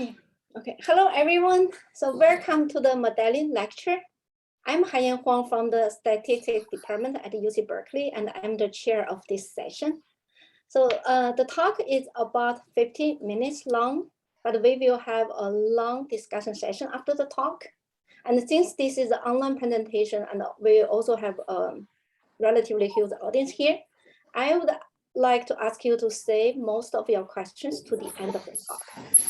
Okay. Hello, everyone. So welcome to the Medallion Lecture. I'm Haiyan Huang from the Statistics Department at UC Berkeley, and I'm the chair of this session. So the talk is about 15 minutes long, but we will have a long discussion session after the talk. And since this is an online presentation, and we also have a relatively huge audience here, I would like to ask you to save most of your questions to the end of the talk.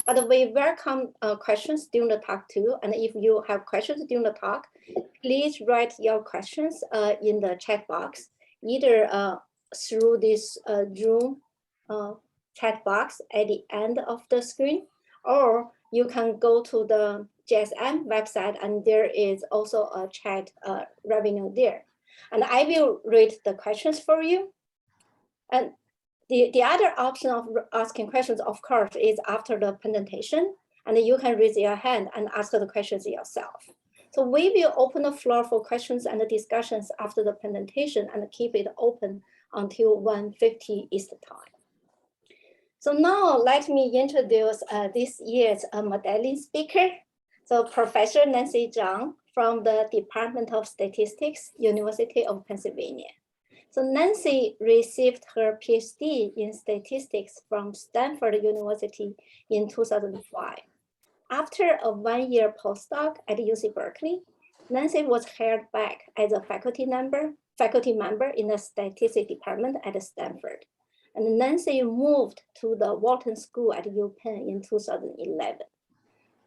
But we welcome questions during the talk too. And if you have questions during the talk, please write your questions in the chat box, either through this Zoom chat box at the end of the screen, or you can go to the GSM website and there is also a chat revenue there. And I will read the questions for you. And the other option of asking questions, of course, is after the presentation, and you can raise your hand and ask the questions yourself. So we will open the floor for questions and discussions after the presentation and keep it open until 1:50 Eastern time. So now let me introduce this year's Medallion speaker. So Professor Nancy Zhang from the Department of Statistics, University of Pennsylvania. So Nancy received her PhD in statistics from Stanford University in 2005. After a one-year postdoc at UC Berkeley, Nancy was hired back as a faculty member in the statistics department at Stanford. And Nancy moved to the Wharton School at UPenn in 2011.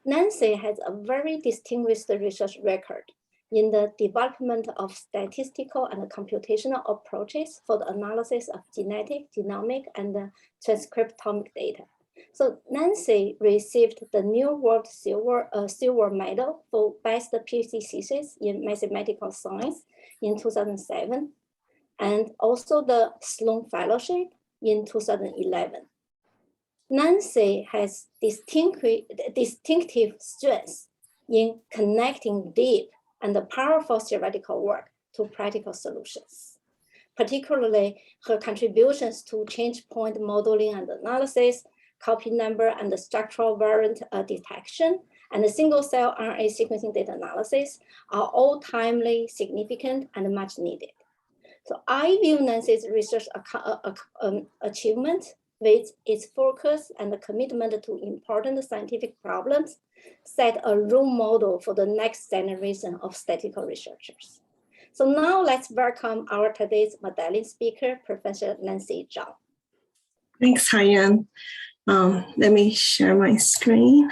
Nancy has a very distinguished research record in the development of statistical and computational approaches for the analysis of genetic, genomic, and transcriptomic data. So Nancy received the New World Silver Medal for Best PhD Thesis in Mathematical Science in 2007, and also the Sloan Fellowship in 2011. Nancy has distinctive strengths in connecting deep and the powerful theoretical work to practical solutions. Particularly, her contributions to change point modeling and analysis, copy number and the structural variant detection, and the single cell RNA sequencing data analysis are all timely, significant, and much needed. So I view Nancy's research achievement with its focus and the commitment to important scientific problems set a role model for the next generation of statistical researchers. So now let's welcome our today's Medallion speaker, Professor Nancy Zhang. Thanks, Haiyan. Let me share my screen.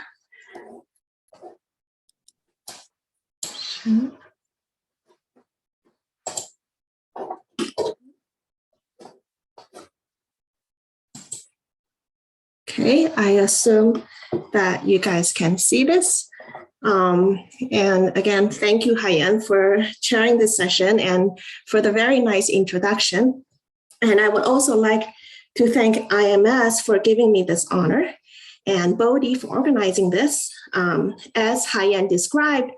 Okay, I assume that you guys can see this. And again, thank you, Haiyan, for chairing this session and for the very nice introduction. And I would also like to thank IMS for giving me this honor and Bodhi for organizing this. As Haiyan described,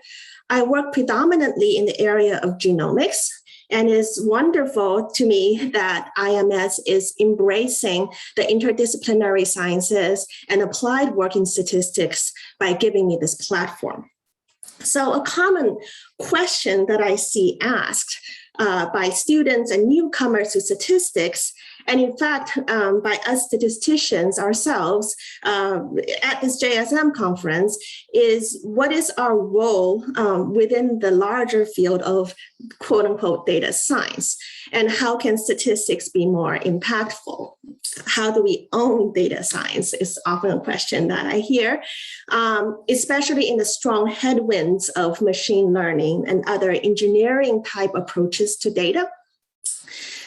I work predominantly in the area of genomics, and it's wonderful to me that IMS is embracing the interdisciplinary sciences and applied work in statistics by giving me this platform. So a common question that I see asked by students and newcomers to statistics, and in fact, by us statisticians ourselves at this JSM conference, is what is our role within the larger field of quote unquote data science? And how can statistics be more impactful? How do we own data science is often a question that I hear, especially in the strong headwinds of machine learning and other engineering type approaches to data.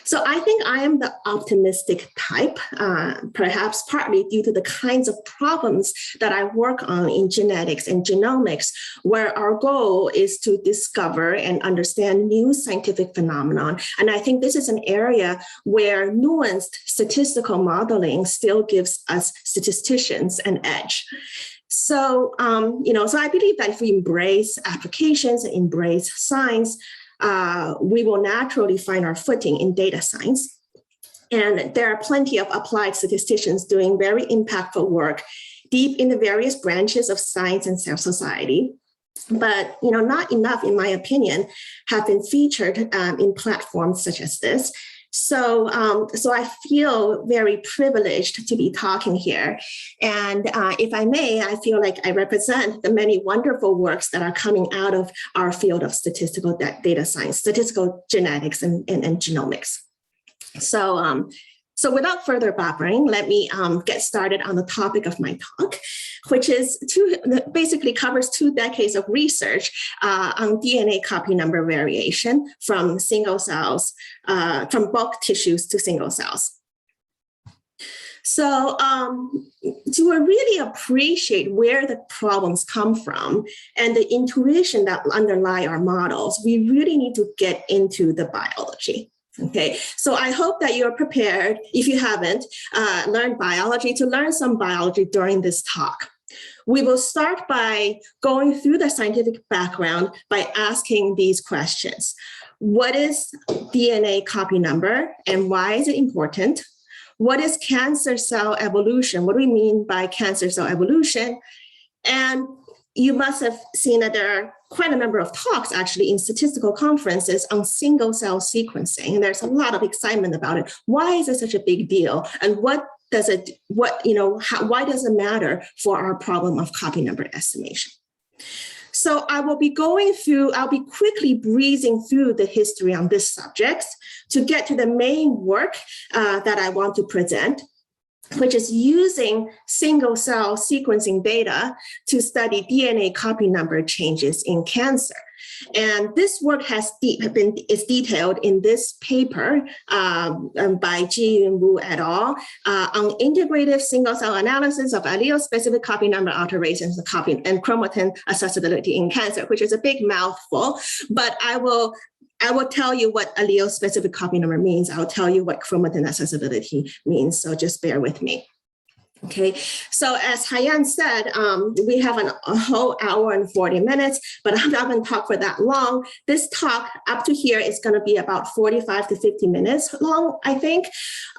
So I think I am the optimistic type, perhaps partly due to the kinds of problems that I work on in genetics and genomics, where our goal is to discover and understand new scientific phenomenon. And I think this is an area where nuanced statistical modeling still gives us statisticians an edge. So, so I believe that if we embrace applications and embrace science, we will naturally find our footing in data science. And there are plenty of applied statisticians doing very impactful work deep in the various branches of science and society. But not enough, in my opinion, have been featured in platforms such as this. So I feel very privileged to be talking here. And if I may, I feel like I represent the many wonderful works that are coming out of our field of statistical data science, statistical genetics, and genomics. So without further babbling, let me get started on the topic of my talk, which is basically covers 2 decades of research on DNA copy number variation from single cells, from bulk tissues to single cells. So to really appreciate where the problems come from and the intuition that underlie our models, we really need to get into the biology. Okay, so I hope that you're prepared, if you haven't learned biology, to learn some biology during this talk. We will start by going through the scientific background by asking these questions. What is DNA copy number and why is it important? What is cancer cell evolution? What do we mean by cancer cell evolution? And you must have seen that there are quite a number of talks actually in statistical conferences on single cell sequencing. And there's a lot of excitement about it. Why is it such a big deal? And why does it matter for our problem of copy number estimation? So I'll be quickly breezing through the history on this subject to get to the main work that I want to present, which is using single cell sequencing data to study DNA copy number changes in cancer. And this work is detailed in this paper by Ji-Yun Wu et al. On integrative single cell analysis of allele-specific copy number alterations and chromatin accessibility in cancer, which is a big mouthful, but I will tell you what allele-specific copy number means. I'll tell you what chromatin accessibility means, so just bear with me. Okay, so as Haiyan said, we have a whole hour and 40 minutes, but I'm not going to talk for that long. This talk up to here is going to be about 45 to 50 minutes long, I think.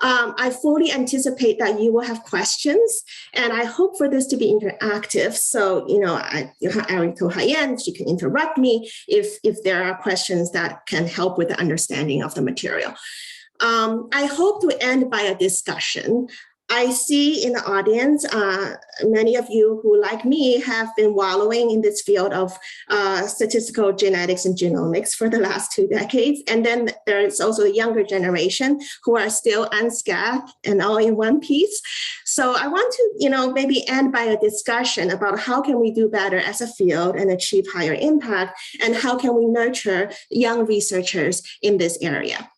I fully anticipate that you will have questions, and I hope for this to be interactive. So, I told Haiyan, she can interrupt me if there are questions that can help with the understanding of the material. I hope to end by a discussion. I see in the audience, many of you who, like me, have been wallowing in this field of statistical genetics and genomics for the last 2 decades. And then there is also the younger generation who are still unscathed and all in one piece. So I want to, maybe end by a discussion about how can we do better as a field and achieve higher impact, and how can we nurture young researchers in this area.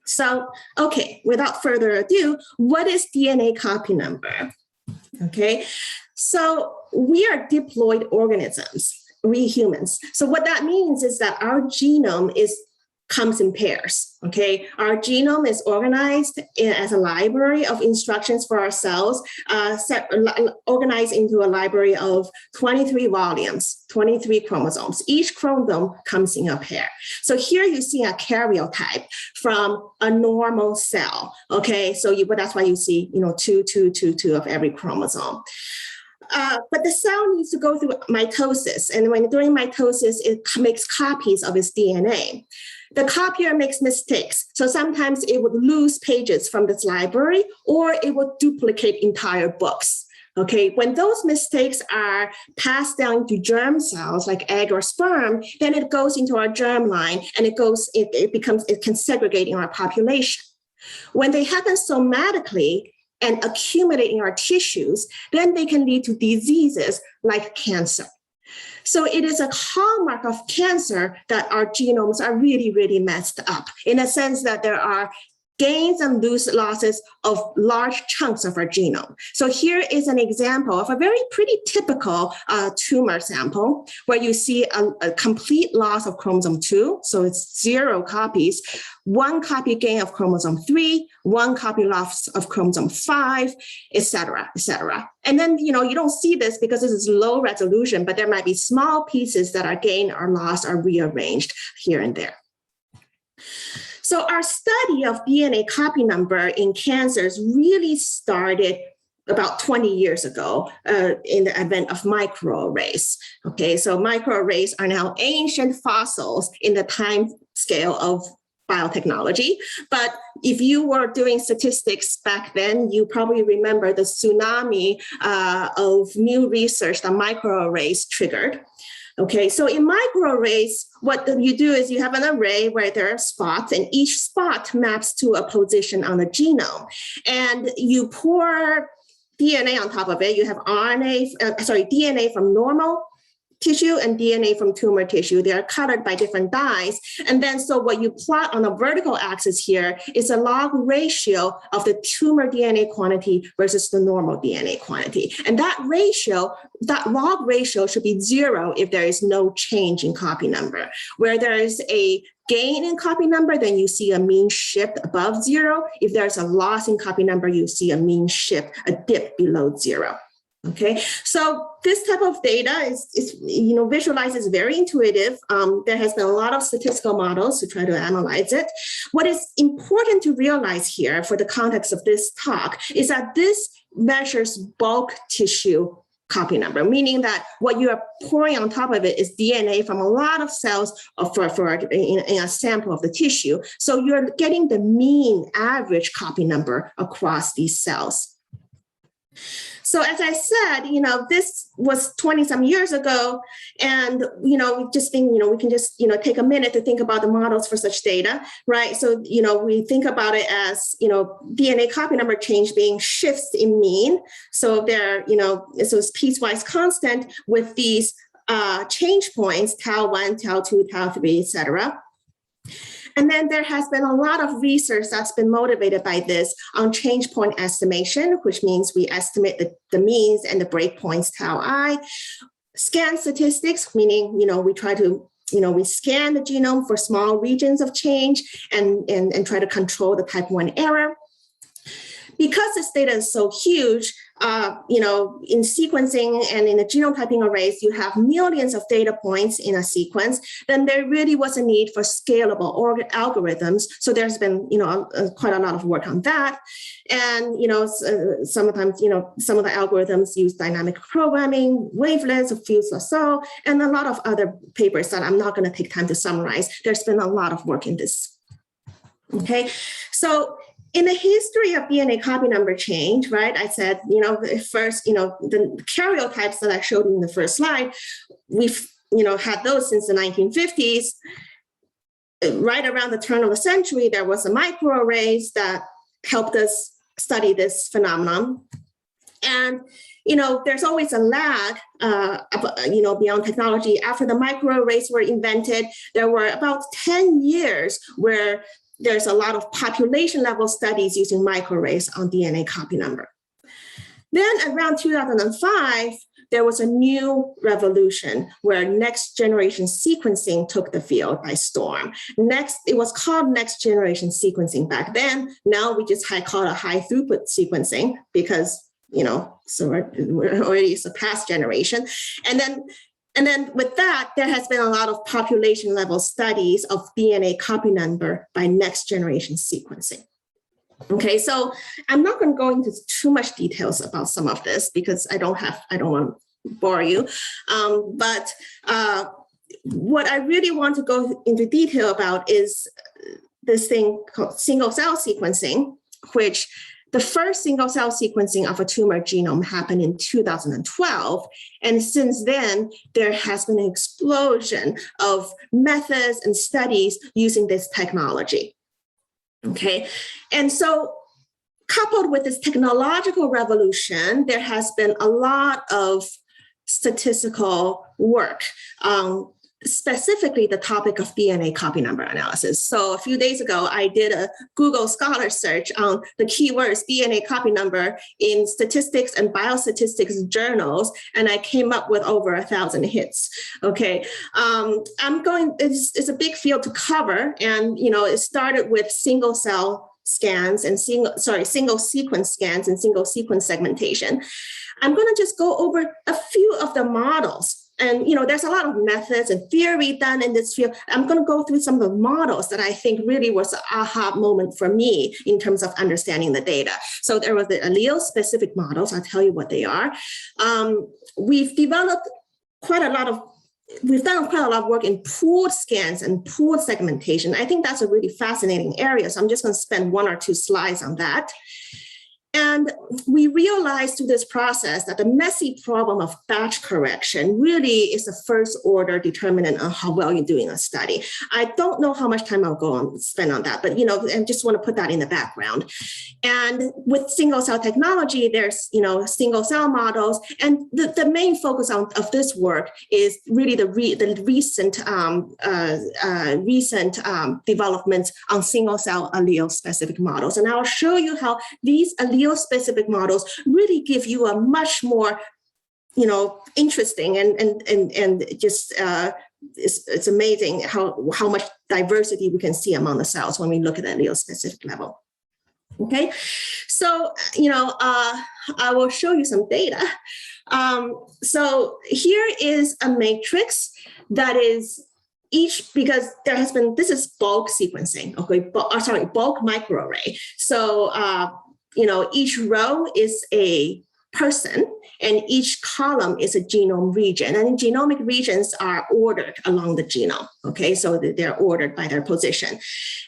So, okay, without further ado, what is DNA copy number? Okay, so we are diploid organisms, we humans. So what that means is that our genome comes in pairs, okay? Our genome is organized as a library of instructions for our cells, organized into a library of 23 volumes, 23 chromosomes. Each chromosome comes in a pair. So here you see a karyotype from a normal cell, okay? So that's why you see, 2, 2, 2, 2 of every chromosome. But the cell needs to go through mitosis, and during mitosis, it makes copies of its DNA. The copier makes mistakes, so sometimes it would lose pages from this library, or it would duplicate entire books. Okay, when those mistakes are passed down to germ cells like egg or sperm, then it goes into our germline, and it can segregate in our population. When they happen somatically and accumulate in our tissues, then they can lead to diseases like cancer. So it is a hallmark of cancer that our genomes are really, really messed up, in a sense that there are gains and losses of large chunks of our genome. So here is an example of a very pretty typical tumor sample, where you see a complete loss of chromosome 2, so it's 0 copies, 1 copy gain of chromosome 3, 1 copy loss of chromosome 5, et cetera, et cetera. And then, you don't see this because this is low resolution, but there might be small pieces that are gained or lost or rearranged here and there. So our study of DNA copy number in cancers really started about 20 years ago in the advent of microarrays. Okay, so microarrays are now ancient fossils in the time scale of biotechnology. But if you were doing statistics back then, you probably remember the tsunami of new research that microarrays triggered. Okay, so in microarrays, what you do is you have an array where there are spots, and each spot maps to a position on the genome. And you pour DNA on top of it. You have DNA from normal tissue and DNA from tumor tissue. They are colored by different dyes. And then so what you plot on the vertical axis here is a log ratio of the tumor DNA quantity versus the normal DNA quantity. And that log ratio should be 0 if there is no change in copy number. Where there is a gain in copy number, then you see a mean shift above 0. If there's a loss in copy number, you see a mean shift, a dip below 0. Okay, so this type of data is visualizes very intuitive. There has been a lot of statistical models to try to analyze it. What is important to realize here for the context of this talk is that this measures bulk tissue copy number, meaning that what you are pouring on top of it is DNA from a lot of cells in a sample of the tissue. So you're getting the mean average copy number across these cells. So as I said, this was 20 some years ago, and we just think, we can just take a minute to think about the models for such data, right? So we think about it as DNA copy number change being shifts in mean. So there, so it's piecewise constant with these change points, tau 1, tau 2, tau 3, etc. And then there has been a lot of research that's been motivated by this on change point estimation, which means we estimate the means and the breakpoints tau I. Scan statistics, meaning, we try to, we scan the genome for small regions of change and try to control the type 1 error. Because this data is so huge, in sequencing and in the genome typing arrays, you have millions of data points in a sequence, then there really was a need for scalable algorithms. So there's been, quite a lot of work on that. And, sometimes, some of the algorithms use dynamic programming, wavelets of Fuse-Lasso, and a lot of other papers that I'm not going to take time to summarize. There's been a lot of work in this. Okay, so in the history of DNA copy number change, right, I said, first, the karyotypes that I showed in the first slide, we've, had those since the 1950s. Right around the turn of the century, there was a microarrays that helped us study this phenomenon. And, there's always a lag, beyond technology. After the microarrays were invented, there were about 10 years where there's a lot of population level studies using microarrays on DNA copy number. Then around 2005, there was a new revolution where next generation sequencing took the field by storm. It was called next generation sequencing back then. Now we just call it high throughput sequencing because, so we're already surpassed generation. And then with that, there has been a lot of population level studies of DNA copy number by next generation sequencing. Okay, so I'm not going to go into too much details about some of this because I don't want to bore you. But what I really want to go into detail about is this thing called single cell sequencing, which the first single cell sequencing of a tumor genome happened in 2012. And since then, there has been an explosion of methods and studies using this technology. Okay, and so coupled with this technological revolution, there has been a lot of statistical work, specifically the topic of DNA copy number analysis. So a few days ago, I did a Google Scholar search on the keywords DNA copy number in statistics and biostatistics journals, and I came up with over 1,000 hits. Okay, it's a big field to cover, and it started with single cell scans and single sequence scans and single sequence segmentation. I'm going to just go over a few of the models And, there's a lot of methods and theory done in this field. I'm going to go through some of the models that I think really was an aha moment for me in terms of understanding the data. So there was the allele-specific models. I'll tell you what they are. We've done quite a lot of work in pooled scans and pooled segmentation. I think that's a really fascinating area. So I'm just going to spend 1 or 2 slides on that. And we realized through this process that the messy problem of batch correction really is a first order determinant on how well you're doing a study. I don't know how much time I'll spend on that, but I just want to put that in the background. And with single cell technology, there's single cell models, and the main focus of this work is really the recent developments on single cell allele specific models. And I'll show you how these allele-specific models really give you a much more, interesting and just it's amazing how much diversity we can see among the cells when we look at the allele-specific level. Okay, so I will show you some data. So here is a matrix that is because there has been, this is bulk sequencing, okay, bulk microarray. So each row is a person and each column is a genome region, and genomic regions are ordered along the genome. Okay, so they're ordered by their position.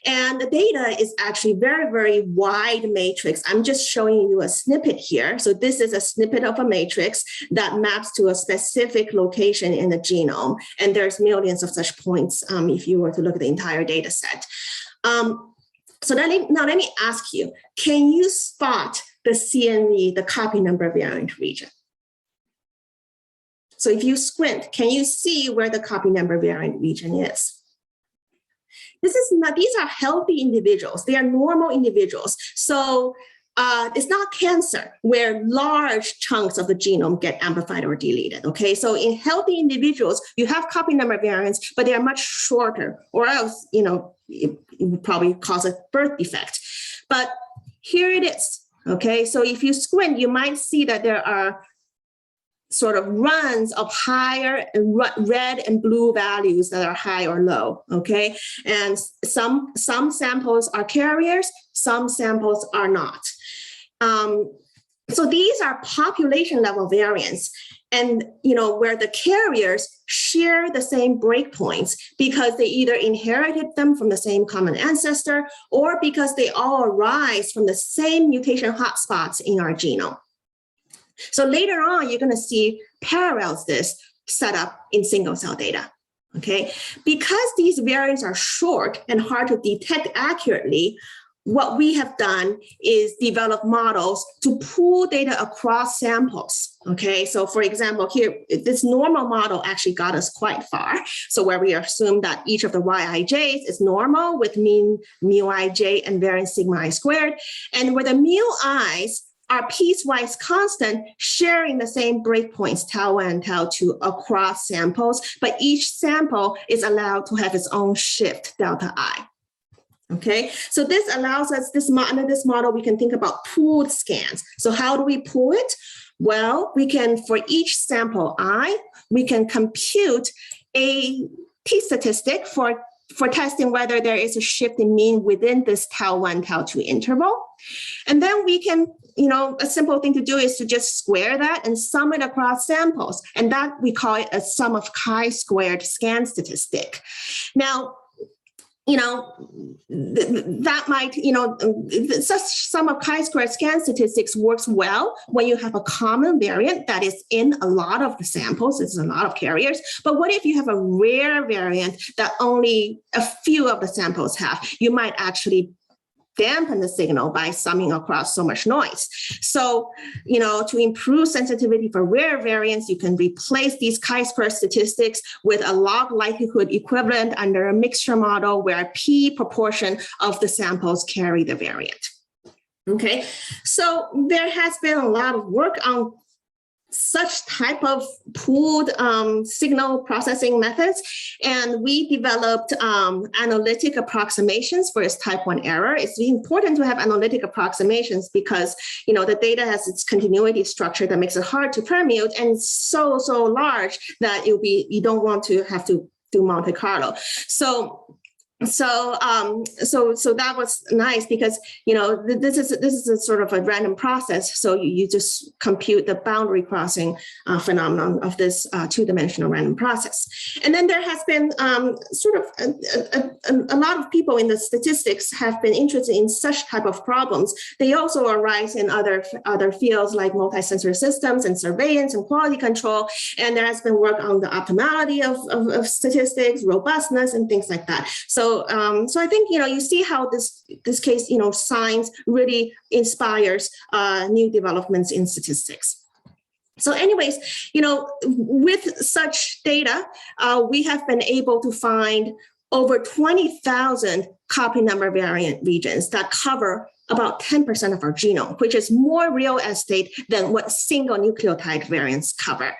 And the data is actually very, very wide matrix. I'm just showing you a snippet here. So this is a snippet of a matrix that maps to a specific location in the genome. And there's millions of such points if you were to look at the entire data set. So now let me ask you, can you spot the CNV, the copy number variant region? So if you squint, can you see where the copy number variant region is? These are healthy individuals. They are normal individuals. So it's not cancer where large chunks of the genome get amplified or deleted, okay? So in healthy individuals, you have copy number variants, but they are much shorter, or else, it would probably cause a birth defect. But here it is, okay? So if you squint, you might see that there are sort of runs of higher red and blue values that are high or low, okay? And some samples are carriers, some samples are not. So these are population level variants, and where the carriers share the same breakpoints because they either inherited them from the same common ancestor or because they all arise from the same mutation hotspots in our genome. So later on, you're going to see parallels this set up in single cell data, okay? Because these variants are short and hard to detect accurately, what we have done is develop models to pool data across samples, okay? So for example, here, this normal model actually got us quite far. So where we assume that each of the Yij's is normal with mean mu ij and variance sigma I squared, and where the mu i's are piecewise constant, sharing the same breakpoints, tau 1 and tau 2 across samples, but each sample is allowed to have its own shift, delta I. Okay, so this allows us, under this model, we can think about pooled scans. So how do we pool it? Well, we can, for each sample I, we can compute a t-statistic for testing whether there is a shift in mean within this tau 1, tau 2 interval. And then we can, a simple thing to do is to just square that and sum it across samples. And that we call it a sum of chi-squared scan statistic. Now, that might, such sum of chi-squared scan statistics works well when you have a common variant that is in a lot of the samples, it's a lot of carriers. But what if you have a rare variant that only a few of the samples have? You might actually dampen the signal by summing across so much noise. So, to improve sensitivity for rare variants, you can replace these chi-square statistics with a log likelihood equivalent under a mixture model where P proportion of the samples carry the variant. Okay, so there has been a lot of work on such type of pooled signal processing methods, and we developed analytic approximations for its type 1 error. It's important to have analytic approximations because the data has its continuity structure that makes it hard to permute, and it's so large that you don't want to have to do Monte Carlo. So that was nice because this is a sort of a random process. So you just compute the boundary crossing phenomenon of this two-dimensional random process. And then there has been sort of a lot of people in the statistics have been interested in such type of problems. They also arise in other fields like multi-sensor systems and surveillance and quality control. And there has been work on the optimality of statistics, robustness, and things like that. So I think, you see how this case, science really inspires new developments in statistics. So anyways, with such data, we have been able to find over 20,000 copy number variant regions that cover about 10% of our genome, which is more real estate than what single nucleotide variants cover.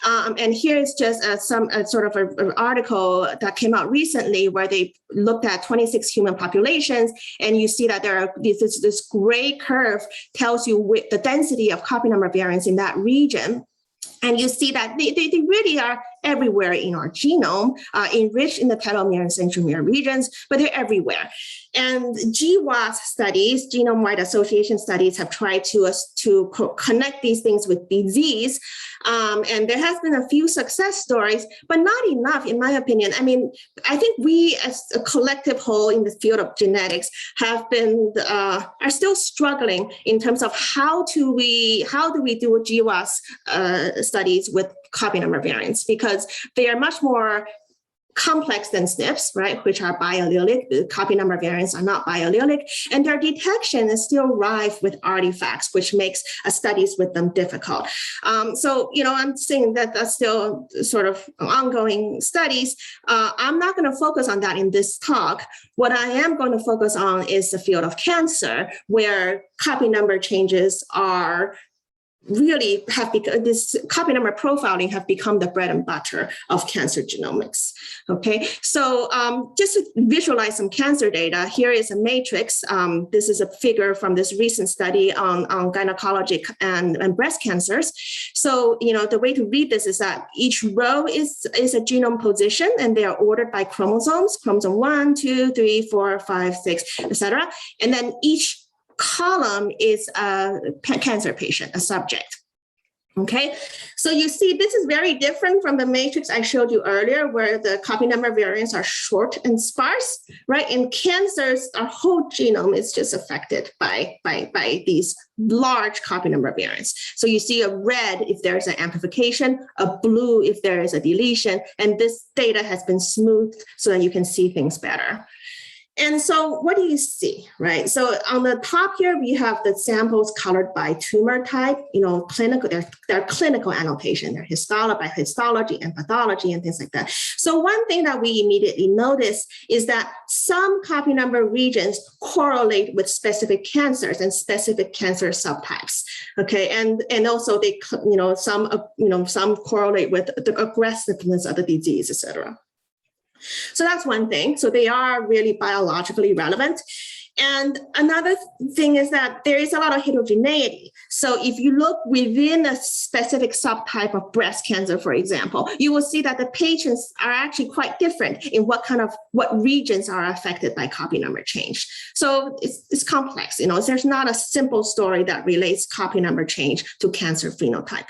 And here is just some sort of an article that came out recently where they looked at 26 human populations, and you see that there are this gray curve tells you the density of copy number variants in that region. And you see that they really are everywhere in our genome, enriched in the telomere and centromere regions, but they're everywhere. And GWAS studies, genome-wide association studies, have tried to connect these things with disease. And there has been a few success stories, but not enough, in my opinion. I mean, I think we as a collective whole in the field of genetics have been, are still struggling in terms of how do we do GWAS studies with copy number variants, because they are much more complex than SNPs, right, which are biallelic. The copy number variants are not biallelic, and their detection is still rife with artifacts, which makes studies with them difficult. So, I'm saying that that's still sort of ongoing studies. I'm not going to focus on that in this talk. What I am going to focus on is the field of cancer, where copy number changes are really have become, this copy number profiling have become the bread and butter of cancer genomics. Okay, so just to visualize some cancer data, here is a matrix. This is a figure from this recent study on gynecologic and breast cancers. So, the way to read this is that each row is a genome position, and they are ordered by chromosomes, chromosome 1, 2, 3, 4, 5, 6, etc. And then each column is a cancer patient, a subject. Okay, so you see this is very different from the matrix I showed you earlier, where the copy number variants are short and sparse, right? In cancers, our whole genome is just affected by these large copy number variants. So you see a red if there's an amplification, a blue if there is a deletion, and this data has been smoothed so that you can see things better. And so what do you see, right? So on the top here, we have the samples colored by tumor type, clinical, they're clinical annotation, they're by histology and pathology and things like that. So one thing that we immediately notice is that some copy number regions correlate with specific cancers and specific cancer subtypes, okay? And also they, some correlate with the aggressiveness of the disease, et cetera. So that's one thing. So they are really biologically relevant. And another thing is that there is a lot of heterogeneity. So if you look within a specific subtype of breast cancer, for example, you will see that the patients are actually quite different in what regions are affected by copy number change. So it's complex. There's not a simple story that relates copy number change to cancer phenotype.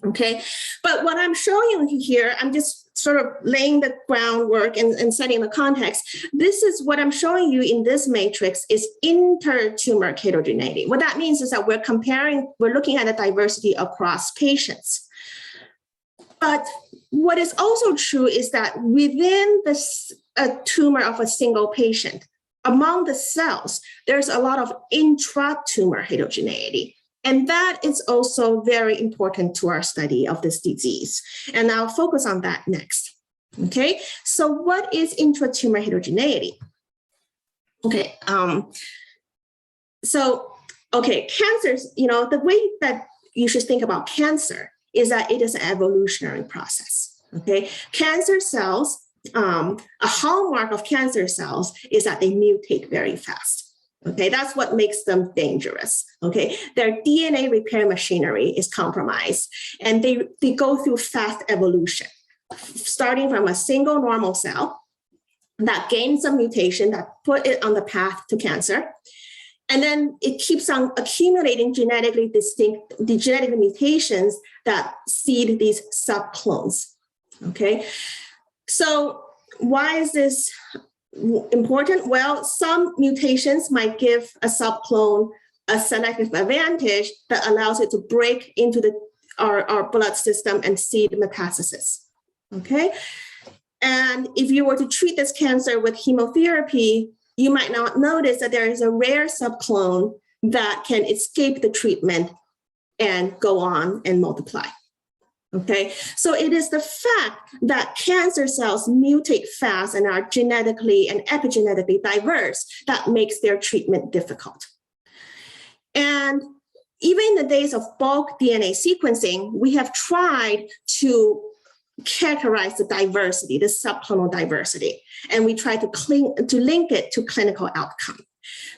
Okay, but what I'm showing you here, I'm just sort of laying the groundwork and setting the context. This is what I'm showing you in this matrix is inter-tumor heterogeneity. What that means is that we're looking at the diversity across patients. But what is also true is that within a tumor of a single patient, among the cells, there's a lot of intra-tumor heterogeneity. And that is also very important to our study of this disease. And I'll focus on that next. Okay, so what is intratumor heterogeneity? Okay, cancers, the way that you should think about cancer is that it is an evolutionary process, okay? Cancer cells, a hallmark of cancer cells is that they mutate very fast, okay? That's what makes them dangerous, okay? Their DNA repair machinery is compromised, and they go through fast evolution, starting from a single normal cell that gains some mutation that put it on the path to cancer. And then it keeps on accumulating genetically distinct, the genetic mutations that seed these subclones, okay? So why is this important? Well, some mutations might give a subclone a selective advantage that allows it to break into our blood system and seed metastasis, okay? And if you were to treat this cancer with chemotherapy, you might not notice that there is a rare subclone that can escape the treatment and go on and multiply. Okay, so it is the fact that cancer cells mutate fast and are genetically and epigenetically diverse that makes their treatment difficult. And even in the days of bulk DNA sequencing, we have tried to characterize the diversity, the subclonal diversity, and we try to link it to clinical outcome.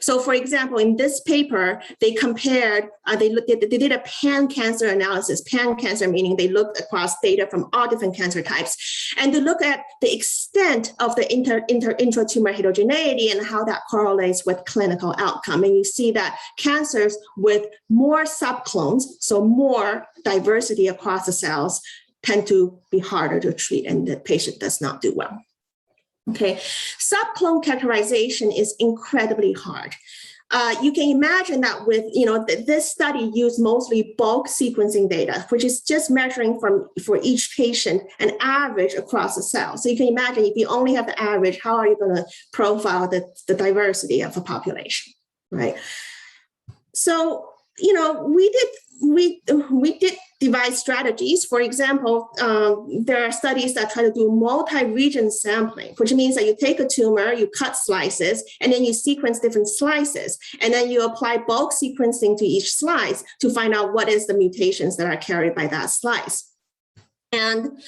So for example, in this paper, they compared, they did a pan-cancer analysis, pan-cancer meaning they looked across data from all different cancer types, and to look at the extent of the intra-tumor heterogeneity and how that correlates with clinical outcome. And you see that cancers with more subclones, so more diversity across the cells, tend to be harder to treat, and the patient does not do well. Okay, subclone characterization is incredibly hard. You can imagine that with, this study used mostly bulk sequencing data, which is just measuring for each patient an average across the cell. So you can imagine if you only have the average, how are you going to profile the diversity of a population, right? So, we did devise strategies. For example, there are studies that try to do multi-region sampling, which means that you take a tumor, you cut slices, and then you sequence different slices, and then you apply bulk sequencing to each slice to find out what is the mutations that are carried by that slice. And,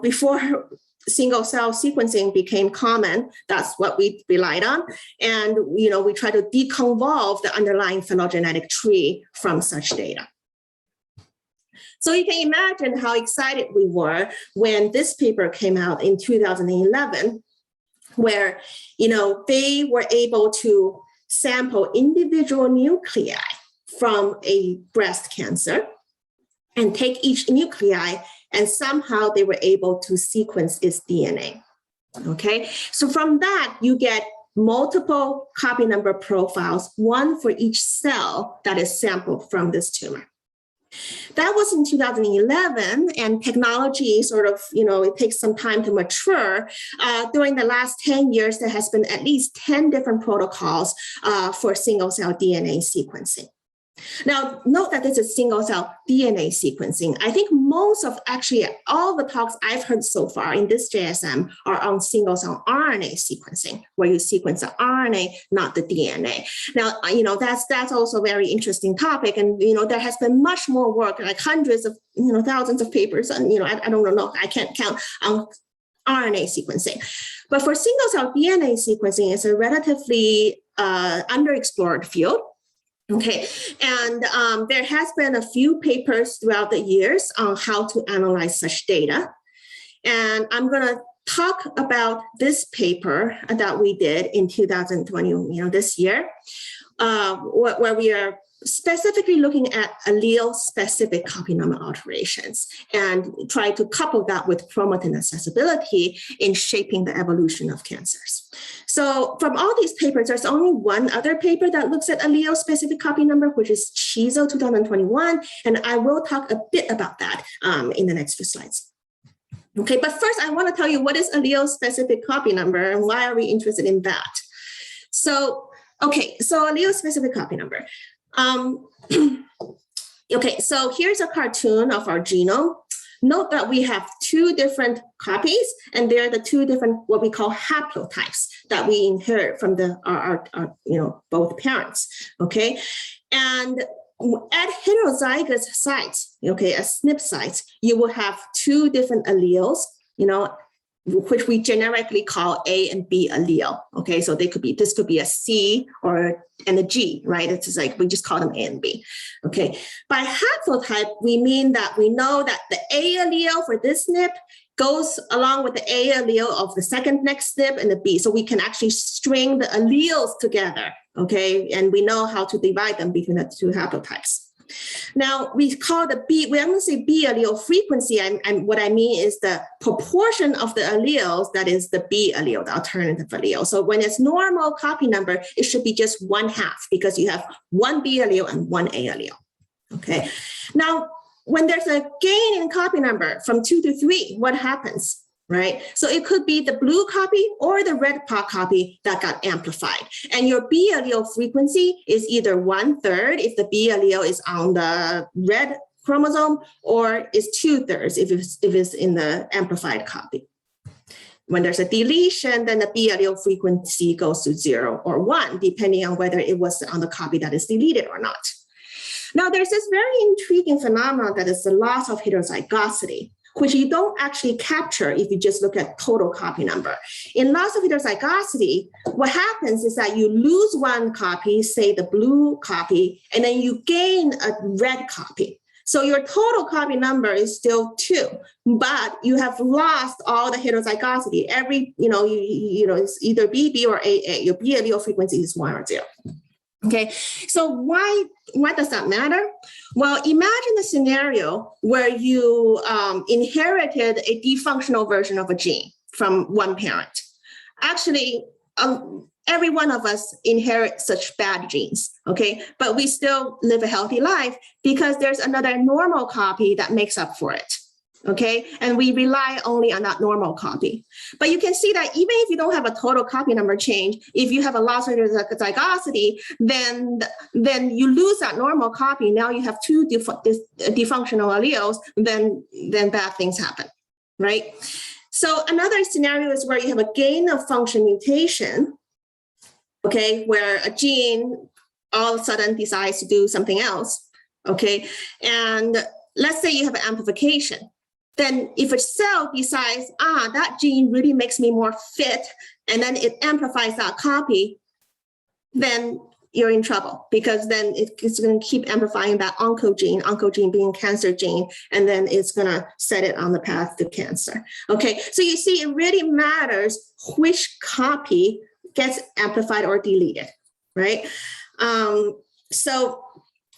before single cell sequencing became common, that's what we relied on. And, we try to deconvolve the underlying phylogenetic tree from such data. So you can imagine how excited we were when this paper came out in 2011, where, they were able to sample individual nuclei from a breast cancer and take each nuclei, and somehow they were able to sequence its DNA, okay? So from that, you get multiple copy number profiles, one for each cell that is sampled from this tumor. That was in 2011, and technology sort of, it takes some time to mature. During the last 10 years, there has been at least 10 different protocols for single-cell DNA sequencing. Now, note that this is single-cell DNA sequencing. I think actually all the talks I've heard so far in this JSM are on single-cell RNA sequencing, where you sequence the RNA, not the DNA. Now, that's also a very interesting topic. And, there has been much more work, like hundreds of, thousands of papers. And, I don't know, I can't count on RNA sequencing. But for single-cell DNA sequencing, it's a relatively underexplored field. Okay, and there has been a few papers throughout the years on how to analyze such data. And I'm going to talk about this paper that we did in 2020, this year, where we are specifically looking at allele-specific copy number alterations and try to couple that with chromatin accessibility in shaping the evolution of cancers. So from all these papers, there's only one other paper that looks at allele-specific copy number, which is Chizo 2021, and I will talk a bit about that in the next few slides. Okay, but first I want to tell you what is allele-specific copy number and why are we interested in that? So, okay, so allele-specific copy number. Okay, so here's a cartoon of our genome. Note that we have two different copies, and they're the two different what we call haplotypes that we inherit from our both parents. Okay, and at heterozygous sites, okay, at SNP sites, you will have two different alleles, which we generically call A and B allele. Okay, so this could be a C and a G, right? It's just like we just call them A and B. Okay, by haplotype, we mean that we know that the A allele for this SNP goes along with the A allele of the second next SNP and the B. So we can actually string the alleles together, okay? And we know how to divide them between the two haplotypes. Now we call the B, when we say B allele frequency, what I mean is the proportion of the alleles that is the B allele, the alternative allele. So when it's normal copy number, it should be just 1/2 because you have one B allele and one A allele, okay? Now, when there's a gain in copy number from 2 to 3, what happens, right? So it could be the blue copy or the red copy that got amplified. And your B allele frequency is either 1/3 if the B allele is on the red chromosome, or is 2/3 if it's in the amplified copy. When there's a deletion, then the B allele frequency goes to 0 or 1, depending on whether it was on the copy that is deleted or not. Now, there's this very intriguing phenomenon that is the loss of heterozygosity, which you don't actually capture if you just look at total copy number. In loss of heterozygosity, what happens is that you lose one copy, say the blue copy, and then you gain a red copy. So your total copy number is still 2, but you have lost all the heterozygosity. It's either B, B, or AA. Your B allele frequency is 1 or 0. Okay, so why does that matter? Well, imagine a scenario where you inherited a defunctional version of a gene from one parent. Actually, every one of us inherit such bad genes, okay? But we still live a healthy life because there's another normal copy that makes up for it. Okay, and we rely only on that normal copy. But you can see that even if you don't have a total copy number change, if you have a loss of heterozygosity, then you lose that normal copy. Now you have two defunctional alleles, then bad things happen, right? So another scenario is where you have a gain of function mutation, okay, where a gene all of a sudden decides to do something else, okay? And let's say you have an amplification. Then if a cell decides, that gene really makes me more fit, and then it amplifies that copy, then you're in trouble because then it's going to keep amplifying that oncogene being cancer gene, and then it's going to set it on the path to cancer. Okay, so you see, it really matters which copy gets amplified or deleted, right? So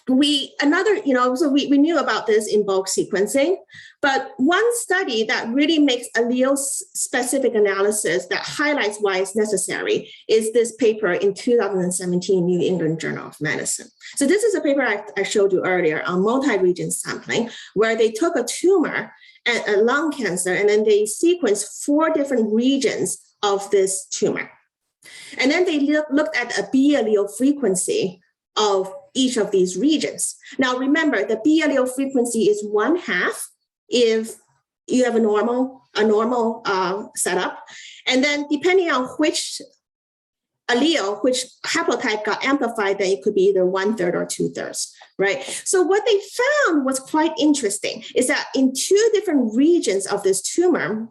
we knew about this in bulk sequencing, but one study that really makes allele-specific analysis that highlights why it's necessary is this paper in 2017 New England Journal of Medicine. So this is a paper I showed you earlier on multi-region sampling, where they took a tumor, a lung cancer, and then they sequenced 4 different regions of this tumor. And then they looked at a B allele frequency of each of these regions. Now remember, the B allele frequency is 1/2 if you have a normal setup. And then depending on which allele, which haplotype got amplified, then it could be either 1/3 or 2/3, right? So what they found was quite interesting, is that in 2 different regions of this tumor,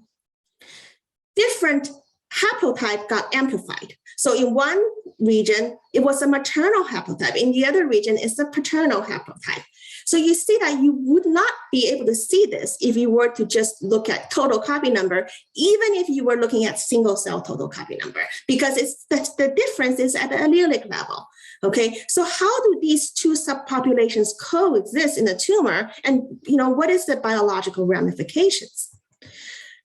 different haplotype got amplified. So in one region, it was a maternal haplotype. In the other region, it's a paternal haplotype. So you see that you would not be able to see this if you were to just look at total copy number, even if you were looking at single cell total copy number, because the difference is at the allelic level. Okay, so how do these 2 subpopulations coexist in the tumor, and what is the biological ramifications?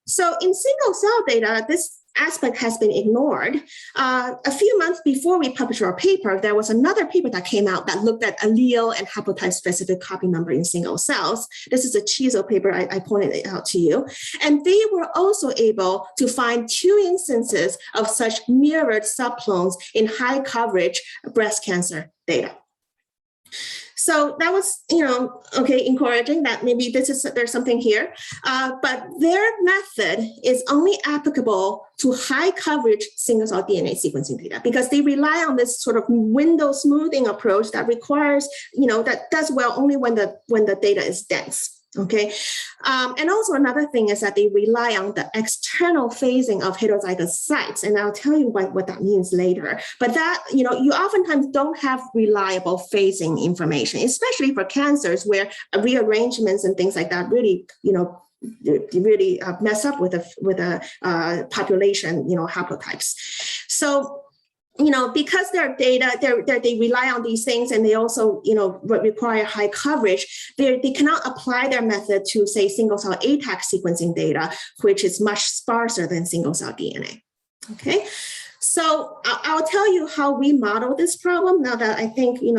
So in single cell data, this aspect has been ignored. A few months before we published our paper, there was another paper that came out that looked at allele and haplotype specific copy number in single cells. This is a Chiso paper, I pointed it out to you. And they were also able to find 2 instances of such mirrored subclones in high coverage breast cancer data. So that was, okay, encouraging that maybe there's something here. But their method is only applicable to high coverage single cell DNA sequencing data because they rely on this sort of window smoothing approach that requires, that does well only when the data is dense. Okay. And also another thing is that they rely on the external phasing of heterozygous sites. And I'll tell you what that means later. But that, you oftentimes don't have reliable phasing information, especially for cancers where rearrangements and things like that really, really mess up with a population, haplotypes. So, because their data, they rely on these things and they also, require high coverage, they cannot apply their method to, say, single cell ATAC sequencing data, which is much sparser than single cell DNA. Okay. So I'll tell you how we model this problem now that I think, we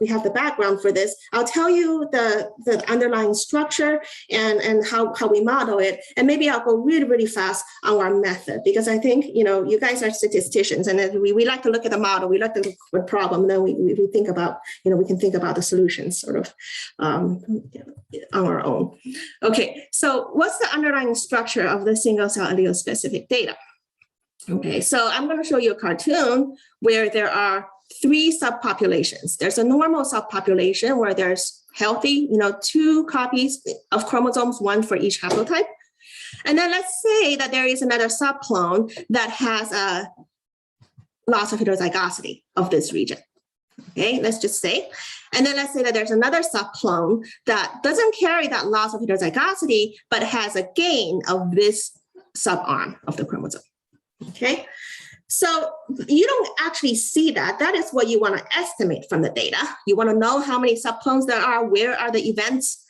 have the background for this. I'll tell you the underlying structure and how we model it. And maybe I'll go really, really fast on our method because I think, you guys are statisticians and then we like to look at the model, we like to look at the problem, and then we think about, we can think about the solutions sort of on our own. Okay, so what's the underlying structure of the single cell allele specific data? Okay, so I'm going to show you a cartoon where there are 3 subpopulations. There's a normal subpopulation where there's healthy, 2 copies of chromosomes, 1 for each haplotype. And then let's say that there is another subclone that has a loss of heterozygosity of this region. Okay, let's just say. And then let's say that there's another subclone that doesn't carry that loss of heterozygosity, but has a gain of this subarm of the chromosome. Okay, so you don't actually see that. That is what you want to estimate from the data. You want to know how many subclones there are, where are the events.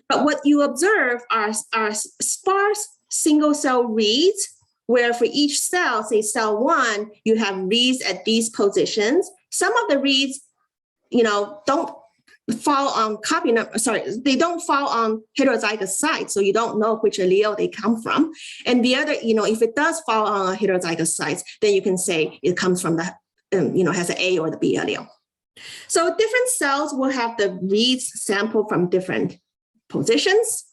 But what you observe are sparse single cell reads, where for each cell, say cell 1, you have reads at these positions. Some of the reads, don't fall on they don't fall on heterozygous sites, so you don't know which allele they come from. And the other, if it does fall on a heterozygous sites, then you can say it comes from the, has an A or the B allele. So different cells will have the reads sampled from different positions.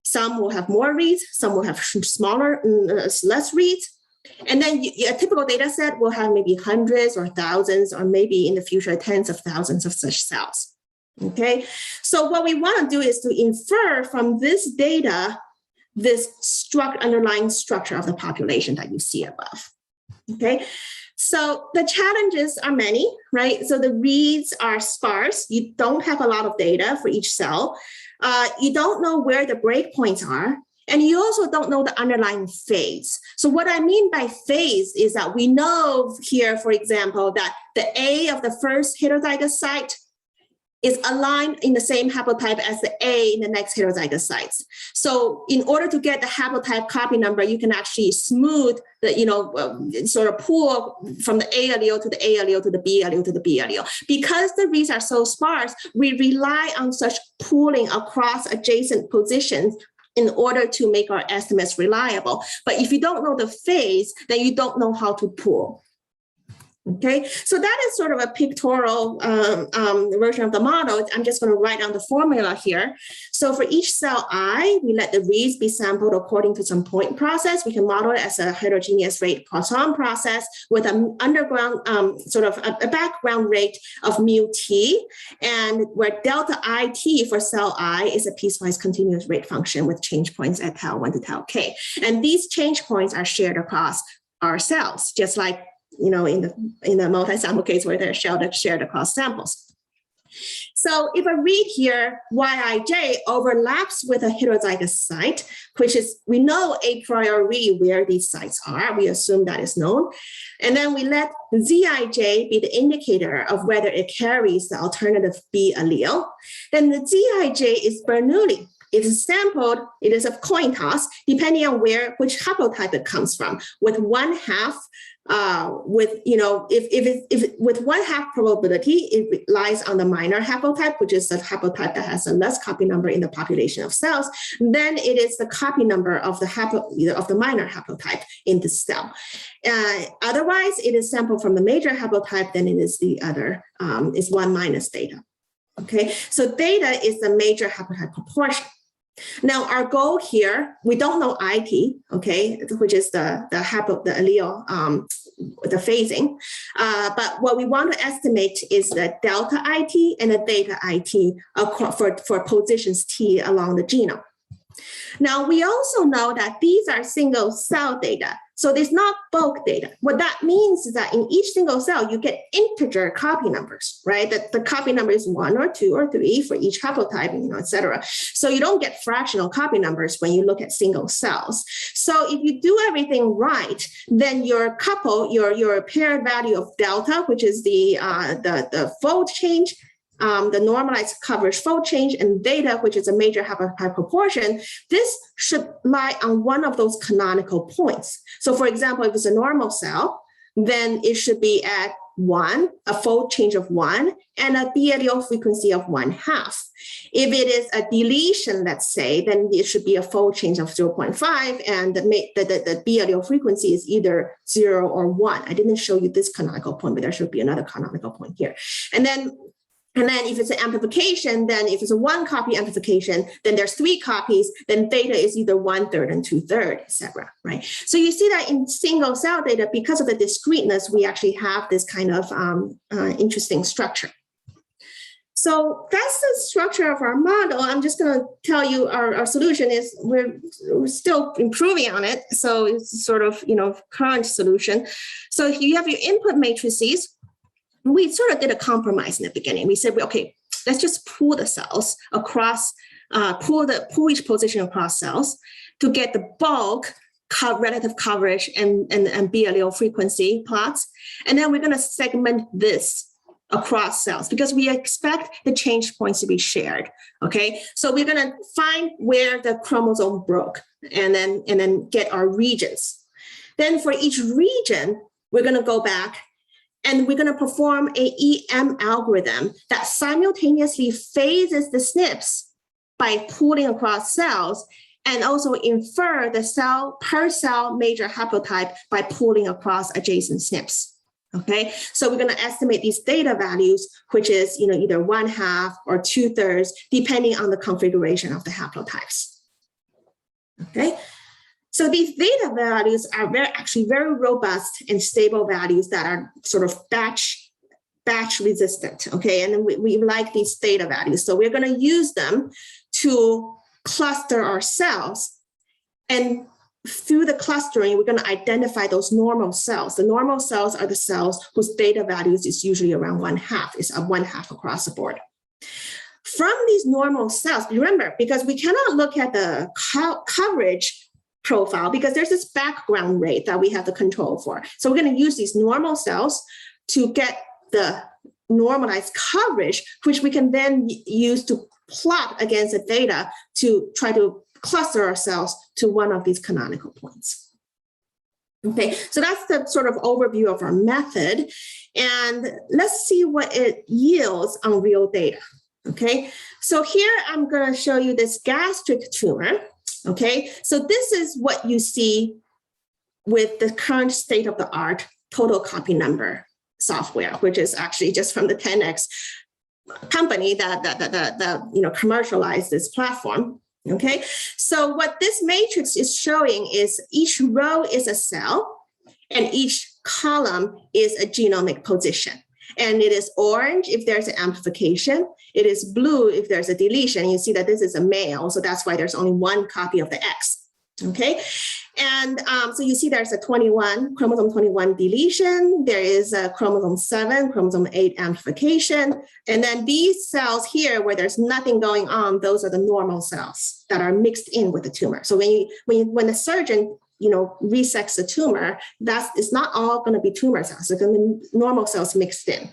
Some will have more reads, some will have smaller, less reads. And then a typical data set will have maybe hundreds or thousands, or maybe in the future, tens of thousands of such cells. Okay, so what we want to do is to infer from this data, this underlying structure of the population that you see above. Okay, so the challenges are many, right? So the reads are sparse. You don't have a lot of data for each cell. You don't know where the breakpoints are. And you also don't know the underlying phase. So what I mean by phase is that we know here, for example, that the A of the first heterozygous site is aligned in the same haplotype as the A in the next heterozygous sites. So in order to get the haplotype copy number, you can actually smooth the, sort of pull from the A allele to the A allele to the B allele to the B allele. Because the reads are so sparse, we rely on such pooling across adjacent positions in order to make our estimates reliable. But if you don't know the phase, then you don't know how to pool. Okay, so that is sort of a pictorial version of the model. I'm just going to write down the formula here. So for each cell I, we let the reads be sampled according to some point process. We can model it as a heterogeneous rate Poisson process with an underground, sort of a background rate of mu t, and where delta IT for cell I is a piecewise continuous rate function with change points at tau 1 to tau k. And these change points are shared across our cells, just like in the multi-sample case where they're shared across samples. So if a read here, Yij overlaps with a heterozygous site, which is, we know a priori where these sites are, we assume that is known. And then we let Zij be the indicator of whether it carries the alternative B allele. Then the Zij is Bernoulli, If it's sampled, it is a coin toss, depending on which haplotype it comes from. With 1/2, if with 1/2 probability, it lies on the minor haplotype, which is the haplotype that has a less copy number in the population of cells, then it is the copy number of the minor haplotype in the cell. Otherwise, it is sampled from the major haplotype, then it is the other, is 1 minus theta. Okay, so theta is the major haplotype proportion. Now, our goal here, we don't know IT, okay, which is the allele, the phasing. But what we want to estimate is the delta IT and the theta IT for positions T along the genome. Now, we also know that these are single cell data. So there's not bulk data. What that means is that in each single cell, you get integer copy numbers, right? That the copy number is 1 or 2 or 3 for each haplotype, et cetera. So you don't get fractional copy numbers when you look at single cells. So if you do everything right, then your paired value of delta, which is the fold change, the normalized coverage fold change, and theta, which is a major haplotype proportion, this should lie on one of those canonical points. So for example, if it's a normal cell, then it should be at 1, a fold change of 1, and a B allele frequency of 1/2. If it is a deletion, let's say, then it should be a fold change of 0.5, and the B allele frequency is either 0 or 1. I didn't show you this canonical point, but there should be another canonical point here. And then if it's an amplification, then if it's a 1 copy amplification, then there's 3 copies, then theta is either 1/3 and 2/3, et cetera, right? So you see that in single cell data, because of the discreteness, we actually have this kind of interesting structure. So that's the structure of our model. I'm just going to tell you our solution is we're still improving on it. So it's sort of, current solution. So if you have your input matrices, we sort of did a compromise in the beginning. We said, okay, let's just pool the cells across, pool each position across cells to get the bulk relative coverage and B allele frequency plots. And then we're going to segment this across cells because we expect the change points to be shared. Okay, so we're going to find where the chromosome broke and then get our regions. Then for each region, we're going to go back and we're going to perform a EM algorithm that simultaneously phases the SNPs by pooling across cells and also infer the cell per cell major haplotype by pooling across adjacent SNPs. Okay, so we're going to estimate these theta values, which is either 1/2 or 2/3, depending on the configuration of the haplotypes. Okay. So these theta values are actually very robust and stable values that are sort of batch resistant, okay? And we like these theta values. So we're going to use them to cluster our cells. And through the clustering, we're going to identify those normal cells. The normal cells are the cells whose theta values is usually around 1/2, is a 1/2 across the board. From these normal cells, remember, because we cannot look at the coverage profile because there's this background rate that we have the control for. So we're going to use these normal cells to get the normalized coverage, which we can then use to plot against the data to try to cluster our cells to one of these canonical points. Okay, so that's the sort of overview of our method. And let's see what it yields on real data. Okay, so here I'm going to show you this gastric tumor. Okay, so this is what you see with the current state of the art total copy number software, which is actually just from the 10x company that commercialized this platform. Okay, so what this matrix is showing is each row is a cell and each column is a genomic position. And it is orange if there's an amplification. It is blue if there's a deletion. You see that this is a male, so that's why there's only 1 copy of the X. Okay, and so you see there's a chromosome 21 deletion. There is a chromosome 7, chromosome 8 amplification. And then these cells here where there's nothing going on, those are the normal cells that are mixed in with the tumor. So when the surgeon resects the tumor, it's not all going to be tumor cells. It's going to be normal cells mixed in.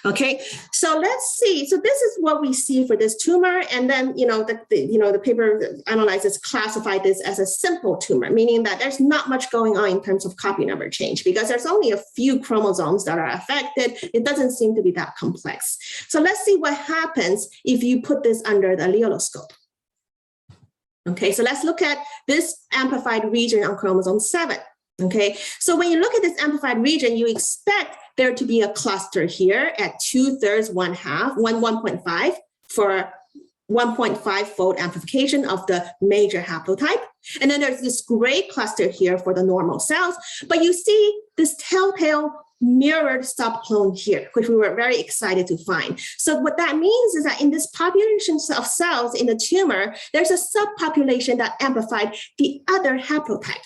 Okay, so let's see. So this is what we see for this tumor, and then the paper analyzes classified this as a simple tumor, meaning that there's not much going on in terms of copy number change because there's only a few chromosomes that are affected. It doesn't seem to be that complex. So let's see what happens if you put this under the alleloscope. Okay, so let's look at this amplified region on chromosome 7. Okay, so when you look at this amplified region, you expect there to be a cluster here at 2/3, 1.5 for 1.5-fold amplification of the major haplotype. And then there's this gray cluster here for the normal cells, but you see this telltale mirrored subclone here, which we were very excited to find. So what that means is that in this population of cells in the tumor, there's a subpopulation that amplified the other haplotype.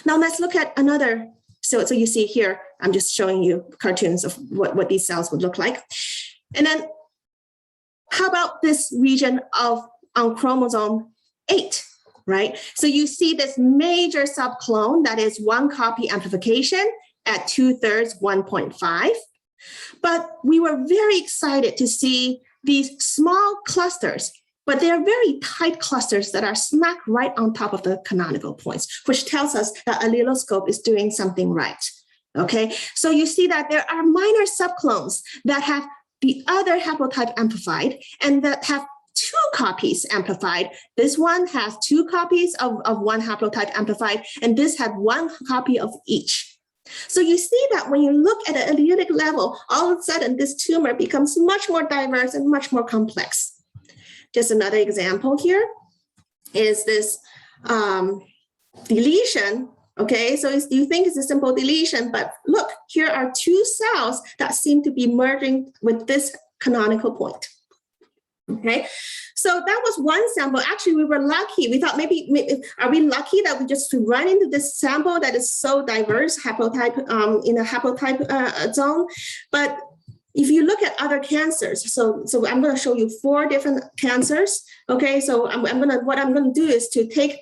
Now let's look at another. So you see here, I'm just showing you cartoons of what these cells would look like. And then how about this region on chromosome 8, right? So you see this major subclone that is one copy amplification at 2/3, 1.5. But we were very excited to see these small clusters, but they are very tight clusters that are smack right on top of the canonical points, which tells us that alleloscope is doing something right. Okay, so you see that there are minor subclones that have the other haplotype amplified and that have 2 copies amplified. This one has 2 copies of one haplotype amplified, and this had 1 copy of each. So you see that when you look at an allelic level, all of a sudden this tumor becomes much more diverse and much more complex. Just another example here is this deletion. Okay, so you think it's a simple deletion, but look, here are 2 cells that seem to be merging with this canonical point. Okay, so that was one sample. Actually, we were lucky. We thought maybe are we lucky that we just run into this sample that is so diverse haplotype in a haplotype zone? But if you look at other cancers, so I'm going to show you 4 different cancers. Okay, so what I'm going to do is to take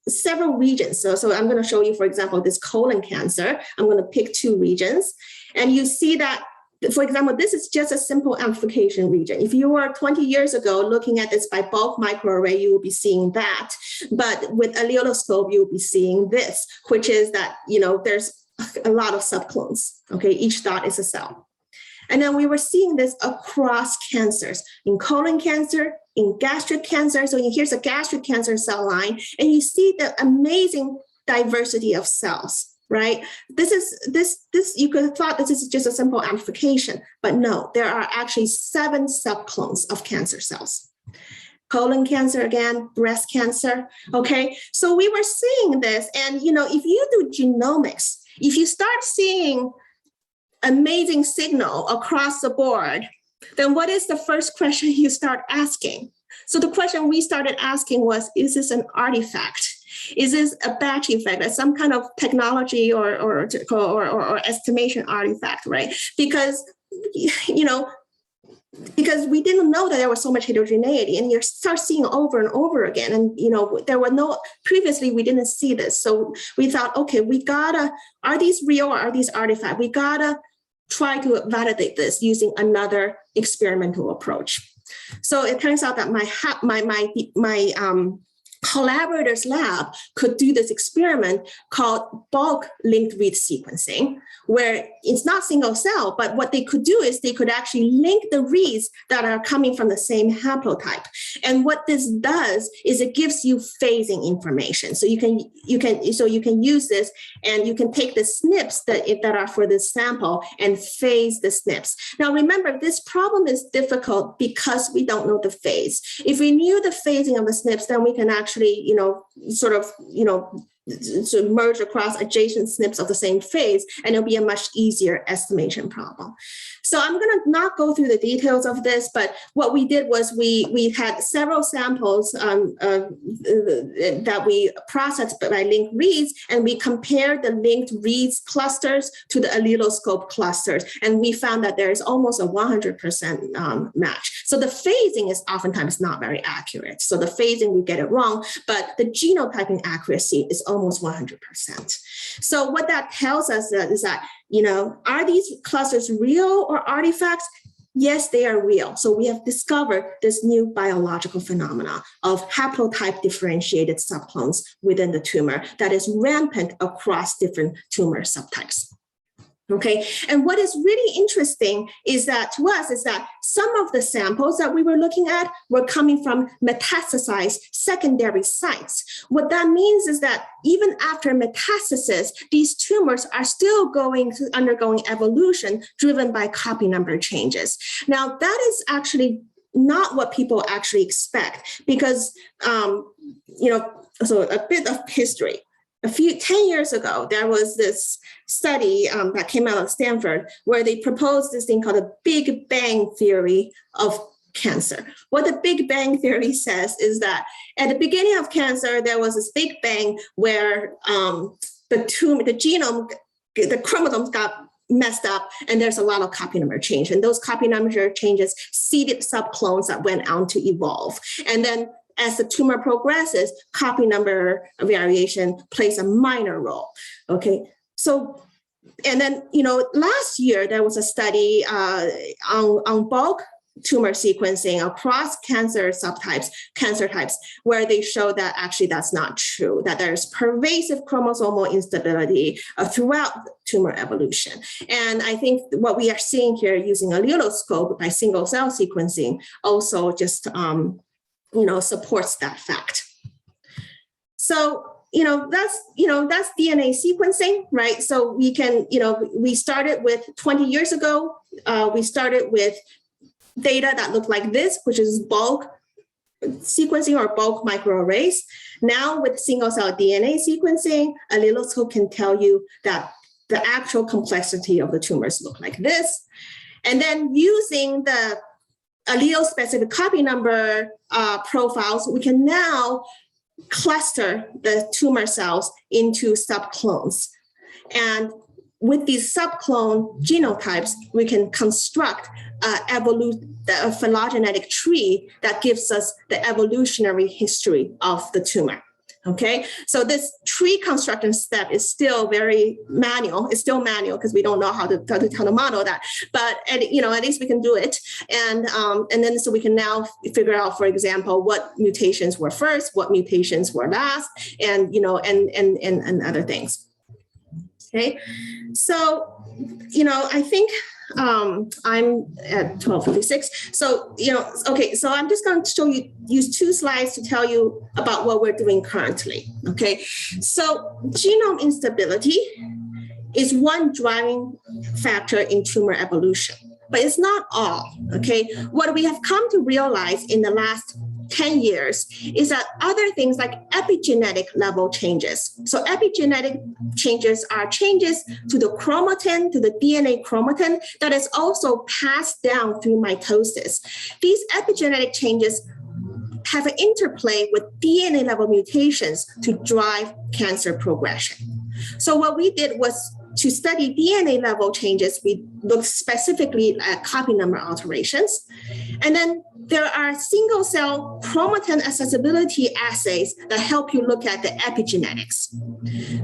several regions. So I'm going to show you, for example, this colon cancer. I'm going to pick 2 regions, and you see that. For example, this is just a simple amplification region. If you were 20 years ago looking at this by bulk microarray, you will be seeing that. But with alleloscope, you will be seeing this, which is that, there's a lot of subclones. Okay, each dot is a cell. And then we were seeing this across cancers, in colon cancer, in gastric cancer. So here's a gastric cancer cell line, and you see the amazing diversity of cells. Right? This you could have thought this is just a simple amplification, but no, there are actually 7 subclones of cancer cells. Colon cancer again, breast cancer. Okay, so we were seeing this, and if you do genomics, if you start seeing amazing signal across the board, then what is the first question you start asking? So the question we started asking was, is this an artifact? Is this a batch effect, some kind of technology or estimation artifact, right? Because because we didn't know that there was so much heterogeneity, and you start seeing over and over again. And there were previously we didn't see this, so we thought, okay, are these real or are these artifacts? We gotta try to validate this using another experimental approach. So it turns out that my collaborators' lab could do this experiment called bulk linked read sequencing, where it's not single cell, but what they could do is they could actually link the reads that are coming from the same haplotype. And what this does is it gives you phasing information. So you can use this, and you can take the SNPs that are for this sample and phase the SNPs. Now remember, this problem is difficult because we don't know the phase. If we knew the phasing of the SNPs, then we can actually, to merge across adjacent SNPs of the same phase, and it'll be a much easier estimation problem. So I'm going to not go through the details of this, but what we did was we had several samples that we processed by linked reads, and we compared the linked reads clusters to the alleloscope clusters, and we found that there is almost a 100% match. So the phasing is oftentimes not very accurate. So the phasing, we get it wrong, but the genotyping accuracy is almost 100%. So what that tells us is that, are these clusters real or artifacts? Yes, they are real. So we have discovered this new biological phenomena of haplotype differentiated subclones within the tumor that is rampant across different tumor subtypes. Okay, and what is really interesting is that to us is that some of the samples that we were looking at were coming from metastasized secondary sites. What that means is that even after metastasis, these tumors are still undergoing evolution driven by copy number changes. Now, that is actually not what people actually expect because, so a bit of history. 10 years ago, there was this study that came out of Stanford where they proposed this thing called the Big Bang theory of cancer. What the Big Bang theory says is that at the beginning of cancer, there was this Big Bang where the chromosomes got messed up, and there's a lot of copy number change. And those copy number changes seeded subclones that went on to evolve. And then as the tumor progresses, copy number variation plays a minor role, okay? So, and then, last year there was a study on bulk tumor sequencing across cancer types, where they show that actually that's not true, that there's pervasive chromosomal instability throughout tumor evolution. And I think what we are seeing here using alleloscope by single cell sequencing also just supports that fact. So, that's DNA sequencing, right? So we can, we started with 20 years ago, we started with data that looked like this, which is bulk sequencing or bulk microarrays. Now with single cell DNA sequencing, alleloscope can tell you that the actual complexity of the tumors look like this. And then using the allele-specific copy number profiles, we can now cluster the tumor cells into subclones. And with these subclone genotypes, we can construct a phylogenetic tree that gives us the evolutionary history of the tumor. Okay, so this tree construction step is still very manual. It's still manual because we don't know how to model that. But at least we can do it, and then so we can now figure out, for example, what mutations were first, what mutations were last, and and other things. Okay, so I think I'm at 12:56. So okay, so I'm just going to use 2 slides to tell you about what we're doing currently. Okay, so genome instability is one driving factor in tumor evolution, but it's not all. Okay, what we have come to realize in the last 10 years is that other things like epigenetic level changes. So epigenetic changes are changes to the chromatin, to the DNA chromatin that is also passed down through mitosis. These epigenetic changes have an interplay with DNA level mutations to drive cancer progression. So what we did was to study DNA level changes, we looked specifically at copy number alterations. And then there are single cell chromatin accessibility assays that help you look at the epigenetics.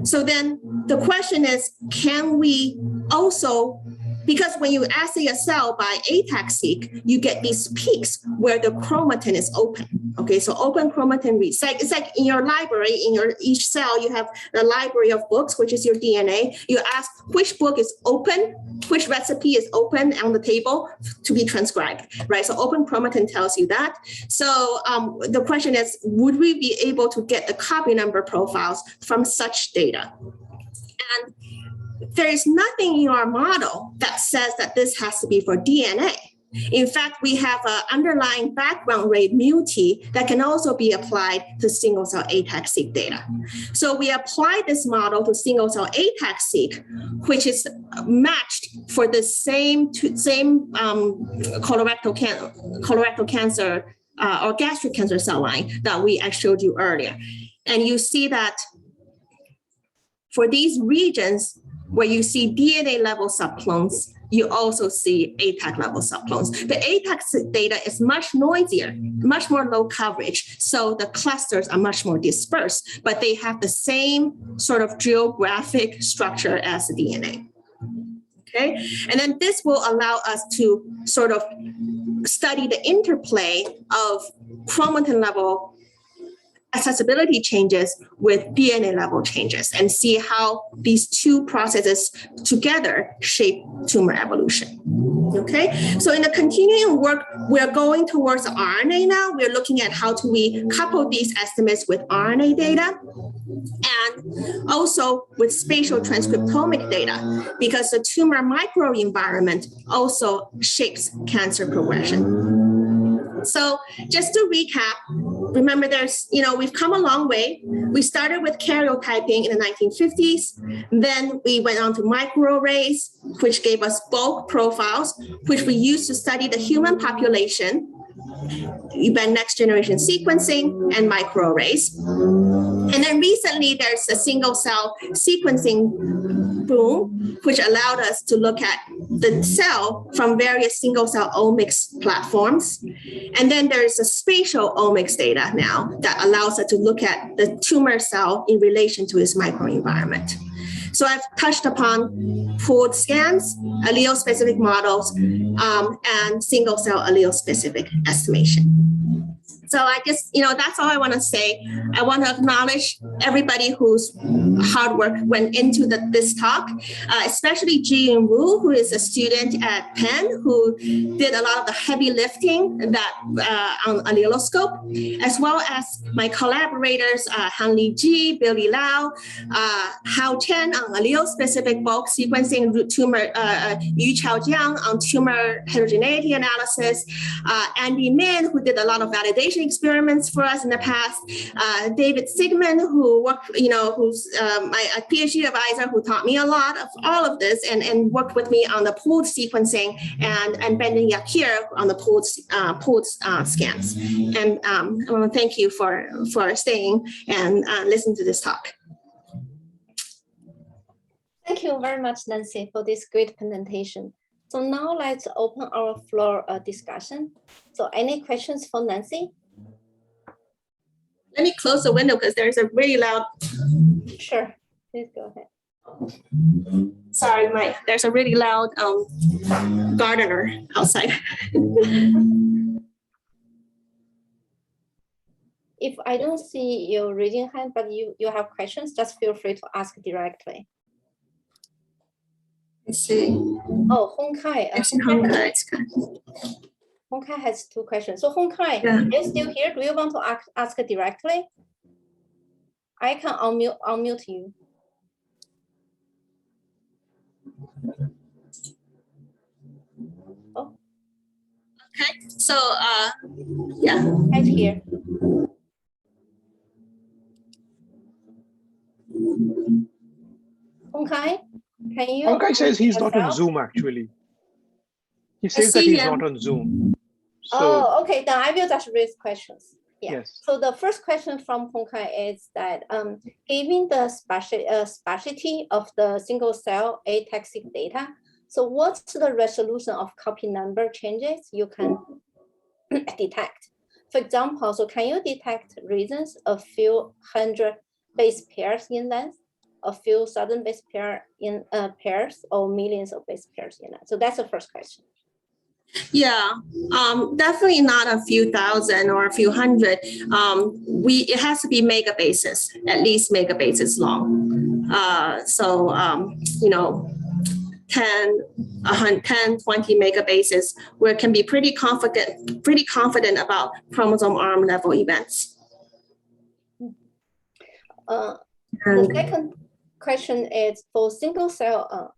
So then the question is, can we also, because when you assay a cell by ATAC-seq, you get these peaks where the chromatin is open. Okay, so open chromatin reads. It's like in your library, each cell, you have the library of books, which is your DNA. You ask which book is open, which recipe is open on the table to be transcribed, right? So open chromatin tells you that. So the question is, would we be able to get the copy number profiles from such data? And there is nothing in our model that says that this has to be for DNA. In fact, we have an underlying background rate muti that can also be applied to single cell ATAC-seq data. So we applied this model to single cell ATAC-seq, which is matched for the same colorectal cancer or gastric cancer cell line that I showed you earlier. And you see that for these regions where you see DNA level subclones, you also see ATAC level subclones. The ATAC data is much noisier, much more low coverage. So the clusters are much more dispersed, but they have the same sort of geographic structure as the DNA. Okay, and then this will allow us to sort of study the interplay of chromatin level accessibility changes with DNA level changes and see how these two processes together shape tumor evolution. Okay, so in the continuing work, we're going towards RNA now. We're looking at how do we couple these estimates with RNA data and also with spatial transcriptomic data, because the tumor microenvironment also shapes cancer progression. So just to recap, remember we've come a long way. We started with karyotyping in the 1950s. Then we went on to microarrays, which gave us bulk profiles, which we used to study the human population, then next generation sequencing and microarrays. And then recently there's a single cell sequencing boom, which allowed us to look at the cell from various single cell omics platforms. And then there's a spatial omics data now that allows us to look at the tumor cell in relation to its microenvironment. So I've touched upon pooled scans, allele-specific models, and single cell allele-specific estimation. So I guess, that's all I want to say. I want to acknowledge everybody whose hard work went into this talk, especially Ji-Yun Wu, who is a student at Penn, who did a lot of the heavy lifting on alleloscope, as well as my collaborators, Han-Li Ji, Billy Lau, Hao Chen on allele-specific bulk sequencing, tumor, Yu Chaojiang on tumor heterogeneity analysis, Andy Min, who did a lot of validation experiments for us in the past, David Sigmund, who worked, who's my PhD advisor, who taught me a lot of all of this and worked with me on the pooled sequencing, and Brendan Yakir on the pooled scans. And I want to thank you for staying and listening to this talk. Thank you very much, Nancy, for this great presentation. So now let's open our floor discussion. So any questions for Nancy? Let me close the window because there's a really loud. Sure, please go ahead. Sorry, there's a really loud gardener outside. If I don't see your raising hand, but you have questions, just feel free to ask directly. Let's see. Oh, Hong Kai. Hong Kai has two questions. So Hong Kai, yeah. Are you still here? Do you want to ask directly? I can unmute you. Oh. Okay, so yeah. Right here. Hong Kai, can you? Hong Kai says he's not on Zoom actually. He says that he's not on Zoom. So, oh, okay. Then I will just raise questions. Yeah. Yes. So the first question from Hong Kai is that given the sparsity of the single cell ATAC-seq data, so what's the resolution of copy number changes you can detect? For example, so can you detect regions a few hundred base pairs in length, a few thousand base pairs, or millions of base pairs in length? So that's the first question. Yeah, definitely not a few thousand or a few hundred. It has to be megabases, at least megabases long. 10, 20 megabases, where it can be pretty confident about chromosome arm level events. The second question is for single cell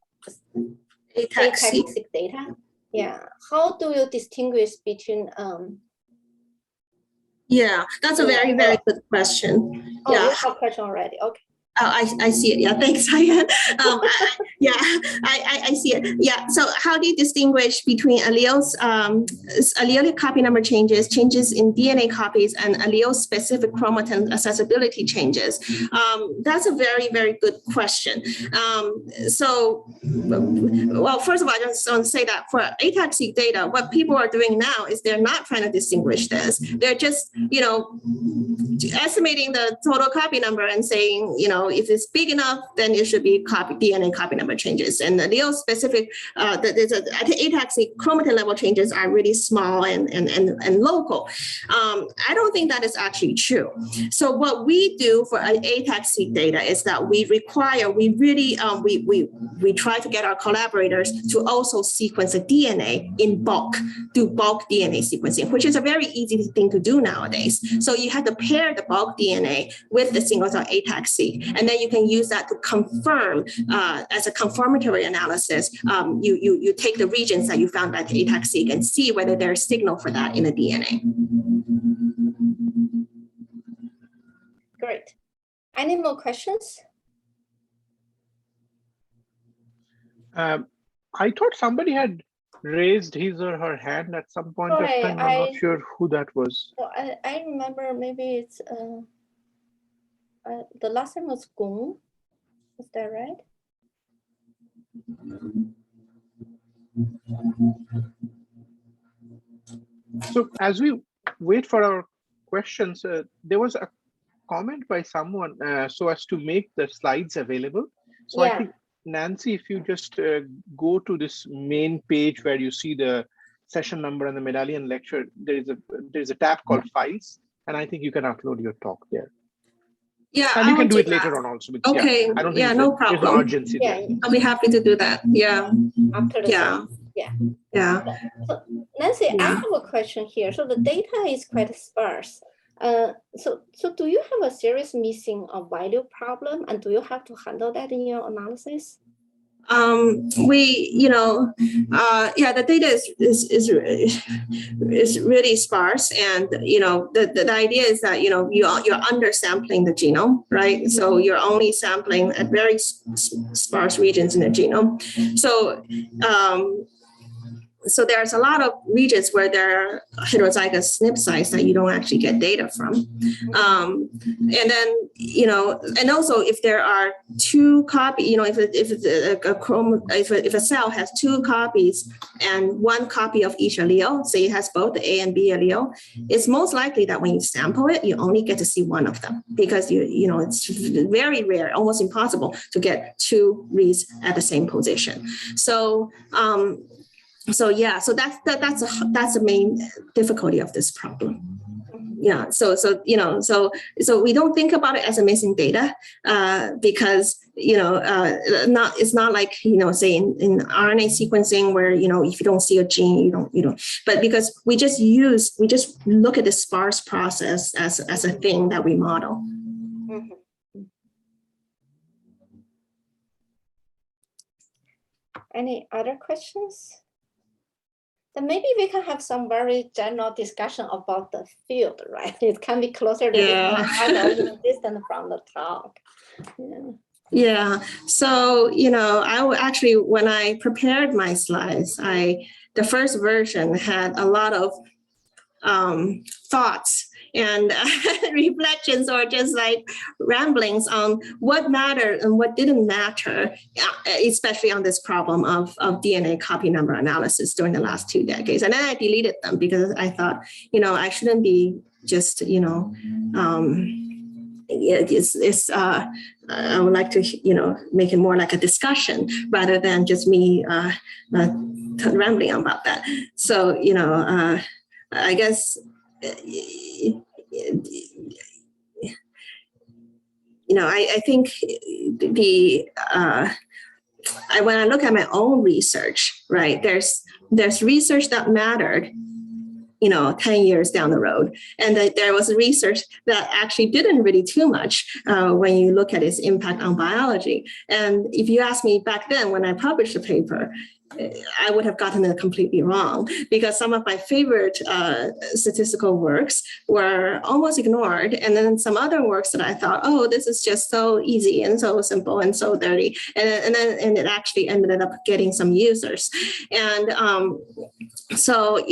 ATAC-seq data. Yeah. How do you distinguish between Yeah, that's a very, very good question. Oh, Yeah. you have a question already. Okay. Oh, I see it. Yeah, thanks, Hyan. I see it. Yeah. So how do you distinguish between allelic copy number changes, changes in DNA copies, and allele-specific chromatin accessibility changes? That's a very, very good question. Well, first of all, I just want to say that for ATAC-seq data, what people are doing now is they're not trying to distinguish this. They're just, estimating the total copy number and saying, if it's big enough, then it should be DNA copy number changes. And the allele specific, the ATAC-seq chromatin level changes are really small and local. I don't think that is actually true. So what we do for ATAC-seq data is that we try to get our collaborators to also sequence the DNA in bulk, do bulk DNA sequencing, which is a very easy thing to do nowadays. So you have to pair the bulk DNA with the single-cell ATAC-seq, and then you can use that to confirm as a confirmatory analysis. You take the regions that you found by the ATAC-seq and see whether there's signal for that in the DNA. Great. Any more questions? I thought somebody had raised his or her hand at some point of time. I'm not sure who that was. So I remember maybe it's the last name was Gong. Is that right? So as we wait for our questions, there was a comment by someone so as to make the slides available. So yeah. I think, Nancy, if you just go to this main page where you see the session number and the medallion lecture, there is a tab called Files, and I think you can upload your talk there. Yeah, and you can do it later on also. Because, okay. I don't think no problem. There's no urgency yeah. there. I'll be happy to do that. Yeah. After the Yeah. So Nancy, I have a question here. So the data is quite sparse. So do you have a serious missing of value problem, and do you have to handle that in your analysis? The data is really sparse, and the idea is that you're undersampling the genome, right? So you're only sampling at very sparse regions in the genome. So there's a lot of regions where there are heterozygous SNP sites that you don't actually get data from. And then, and also if there are two copies, if a cell has two copies and one copy of each allele, say it has both the A and B allele, it's most likely that when you sample it, you only get to see one of them because it's very rare, almost impossible to get two reads at the same position. So that's the main difficulty of this problem. Yeah. So we don't think about it as a missing data because it's not like say in RNA sequencing where if you don't see a gene you don't. But because we just look at the sparse process as a thing that we model. Mm-hmm. Any other questions? Then maybe we can have some very general discussion about the field, right? It can be closer to or even distant from the talk. Yeah. So, I actually, when I prepared my slides, the first version had a lot of thoughts and reflections or just like ramblings on what mattered and what didn't matter, especially on this problem of DNA copy number analysis during the last 2 decades. And then I deleted them because I thought, I shouldn't be just, I would like to, make it more like a discussion rather than just me rambling about that. So, I guess, I think when I look at my own research, right, there's research that mattered, 10 years down the road. And there was research that actually didn't really too much when you look at its impact on biology. And if you ask me back then when I published the paper, I would have gotten it completely wrong, because some of my favorite statistical works were almost ignored. And then some other works that I thought, oh, this is just so easy and so simple and so dirty. And it actually ended up getting some users. And so,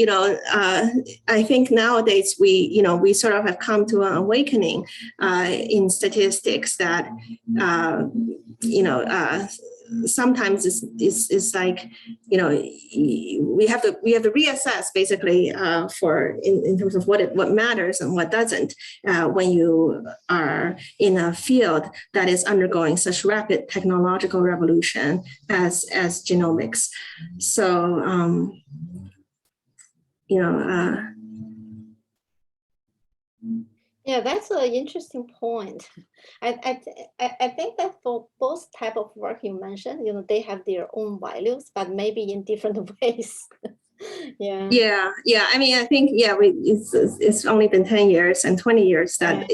I think nowadays we sort of have come to an awakening in statistics that, sometimes it's like, we have to reassess basically in terms of what matters and what doesn't when you are in a field that is undergoing such rapid technological revolution as genomics. So, yeah, that's an interesting point. I think that for both type of work you mentioned, they have their own values, but maybe in different ways. Yeah. I mean, I think it's only been 10 years and 20 years that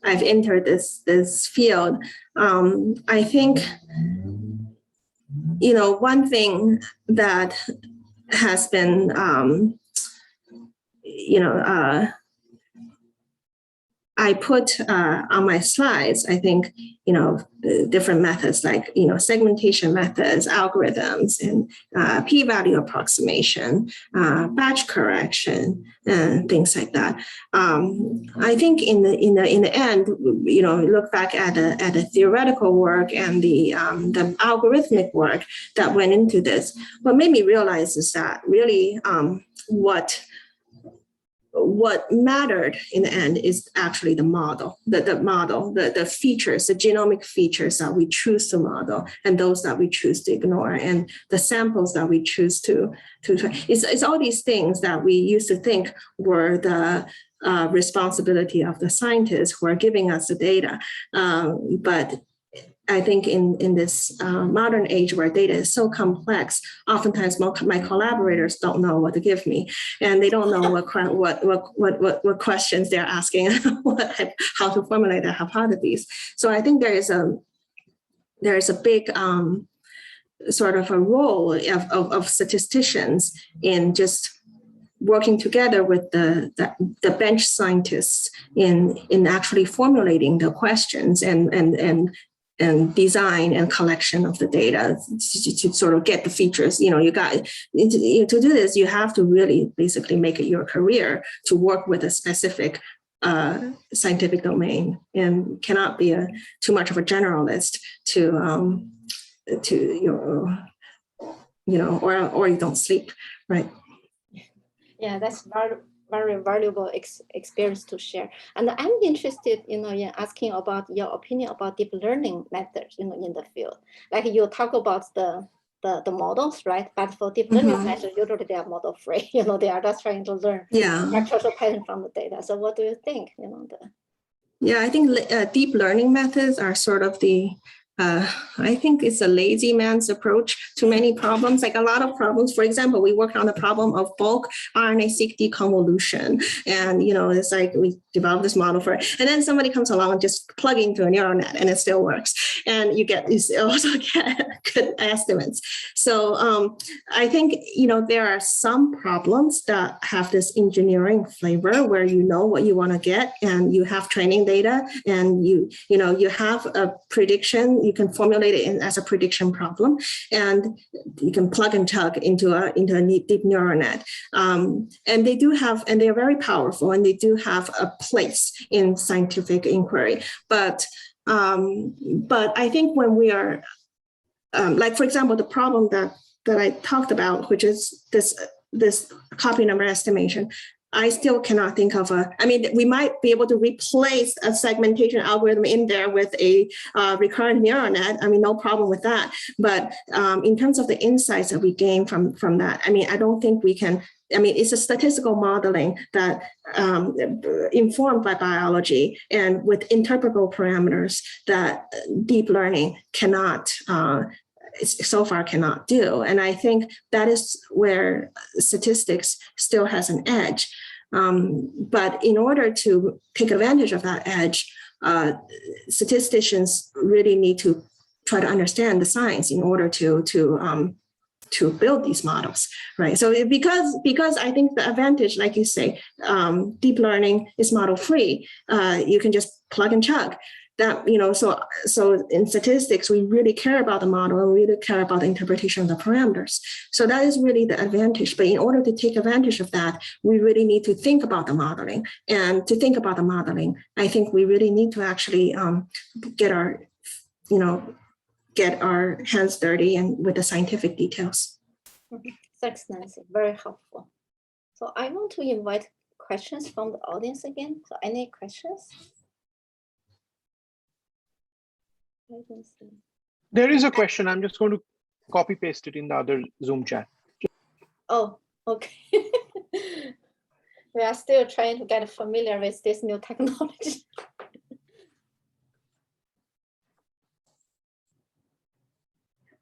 I've entered this field. I think one thing that has been I put on my slides, I think, different methods like, segmentation methods, algorithms, and p-value approximation, batch correction, and things like that. I think in the end, look back at the theoretical work and the algorithmic work that went into this. What made me realize is that really what mattered in the end is actually the model, the features, the genomic features that we choose to model and those that we choose to ignore, and the samples that we choose to it's all these things that we used to think were the responsibility of the scientists who are giving us the data. But I think in this modern age where data is so complex, oftentimes my collaborators don't know what to give me, and they don't know what questions they're asking, how to formulate their hypotheses. So I think there is a big sort of a role of statisticians in just working together with the bench scientists in actually formulating the questions and design and collection of the data to sort of get the features. To do this, you have to really basically make it your career to work with a specific scientific domain, and cannot be too much of a generalist or you don't sleep, right? Yeah, that's very valuable experience to share. And I'm interested, in asking about your opinion about deep learning methods, in the field. Like you talk about the models, right? But for deep learning methods, usually they are model free. They are just trying to learn structural pattern from the data. So what do you think? I think deep learning methods are sort of I think it's a lazy man's approach to many problems. Like a lot of problems, for example, we worked on the problem of bulk RNA-seq deconvolution. And, it's like we developed this model for it. And then somebody comes along and just plug into a neural net and it still works. And you also get good estimates. So I think, there are some problems that have this engineering flavor where you know what you want to get and you have training data and you have a prediction. You can formulate it as a prediction problem, and you can plug and chug into a deep neural net. And they are very powerful, and they do have a place in scientific inquiry. But I think when we are, like for example, the problem that I talked about, which is this copy number estimation. I still cannot think of we might be able to replace a segmentation algorithm in there with a recurrent neural net. No problem with that. But in terms of the insights that we gain from that, I don't think we can. It's a statistical modeling that informed by biology and with interpretable parameters that deep learning cannot so far cannot do. And I think that is where statistics still has an edge. But in order to take advantage of that edge, statisticians really need to try to understand the science in order to build these models, right? So because I think the advantage, like you say, deep learning is model free. You can just plug and chug. That, so in statistics, we really care about the model and really care about the interpretation of the parameters. So that is really the advantage. But in order to take advantage of that, we really need to think about the modeling. And to think about the modeling, I think we really need to actually get our hands dirty and with the scientific details. Thanks, Nancy. Very helpful. So I want to invite questions from the audience again. So any questions? I don't see. There is a question. I'm just going to copy paste it in the other Zoom chat. Oh, okay. We are still trying to get familiar with this new technology.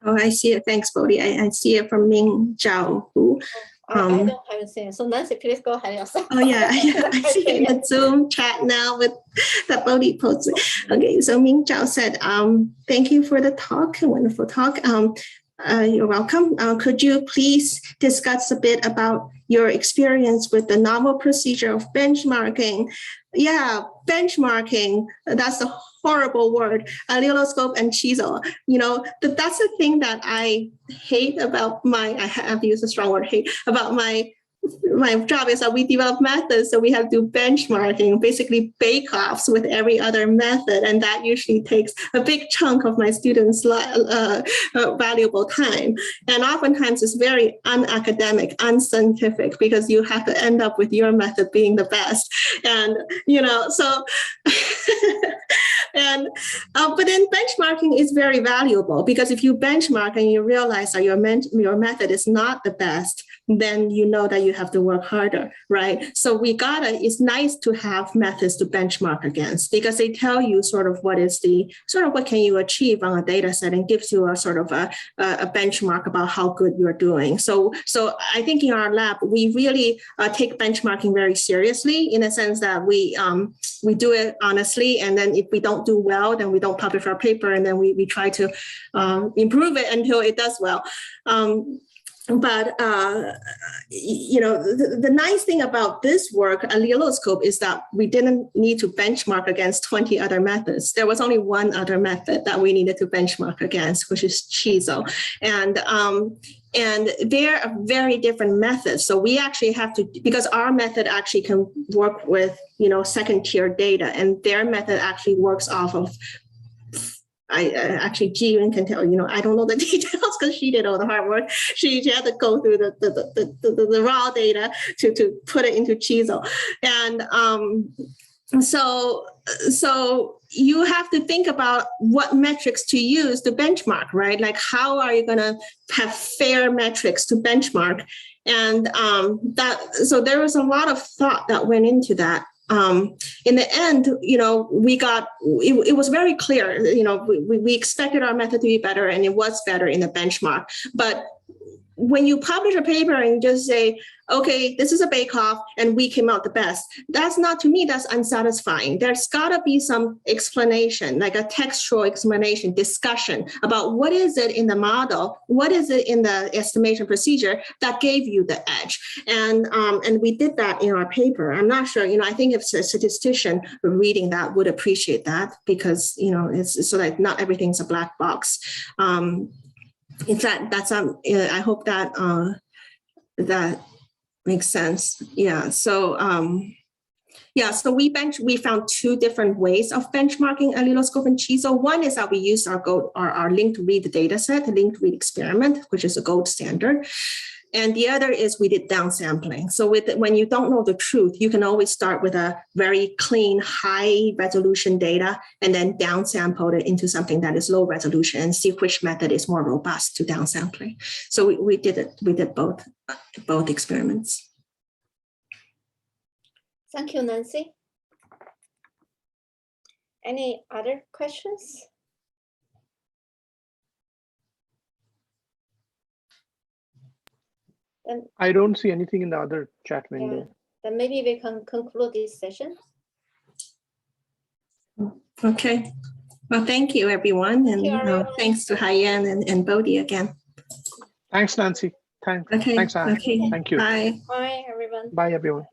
Oh, I see it. Thanks, Bodhi. I see it from Ming Zhao, who. I don't have anything. So Nancy, please go ahead yourself. Oh yeah, I see it in the Zoom chat now with that Bodhi posted. Okay, so Ming Zhao said, thank you for the talk, a wonderful talk. You're welcome. Could you please discuss a bit about your experience with the novel procedure of benchmarking? Yeah, benchmarking, that's a horrible word, alleloscope and chisel. That's the thing that I hate about I have to use a strong word, hate, about my job is that we develop methods, so we have to do benchmarking, basically bake-offs with every other method, and that usually takes a big chunk of my students' valuable time. And oftentimes it's very unacademic, unscientific, because you have to end up with your method being the best. And, so... but then benchmarking is very valuable, because if you benchmark and you realize that your method is not the best, then you know that you have to work harder, right? So it's nice to have methods to benchmark against, because they tell you sort of what can you achieve on a data set, and gives you a sort of a benchmark about how good you're doing. So I think in our lab, we really take benchmarking very seriously, in a sense that we do it honestly, and then if we don't do well, then we don't publish our paper, and then we try to improve it until it does well. But the nice thing about this work, alleloscope, is that we didn't need to benchmark against 20 other methods. There was only one other method that we needed to benchmark against, which is chisel. And they're very different methods. So we actually have to, because our method actually can work with, second tier data, and their method actually works off of, Ji-Yun can tell, I don't know the details because she did all the hard work. She had to go through the raw data to put it into chisel. And so you have to think about what metrics to use to benchmark, right? Like, how are you going to have fair metrics to benchmark? And so there was a lot of thought that went into that. In the end, it was very clear, we expected our method to be better, and it was better in the benchmark. But when you publish a paper and just say, okay, this is a bake-off and we came out the best, that's not, to me, that's unsatisfying. There's got to be some explanation, like a textual explanation, discussion about what is it in the model, what is it in the estimation procedure that gave you the edge. And we did that in our paper. I'm not sure, I think if a statistician reading that would appreciate that, because, it's so that not everything's a black box. In fact, I hope that that makes sense. Yeah. So so we found two different ways of benchmarking alleloscope and chisel. One is that we used our linked read data set, linked read experiment, which is a gold standard. And the other is we did downsampling. So when you don't know the truth, you can always start with a very clean, high resolution data, and then downsample it into something that is low resolution and see which method is more robust to downsampling. So we did both experiments. Thank you, Nancy. Any other questions? Then, I don't see anything in the other chat window. Yeah, then maybe we can conclude this session. Okay. Well, thank you, everyone. And thanks to Haiyan and Bodhi again. Thanks, Nancy. Thanks, Okay. Anne. Okay. Thank you. Bye. Bye, everyone. Bye, everyone.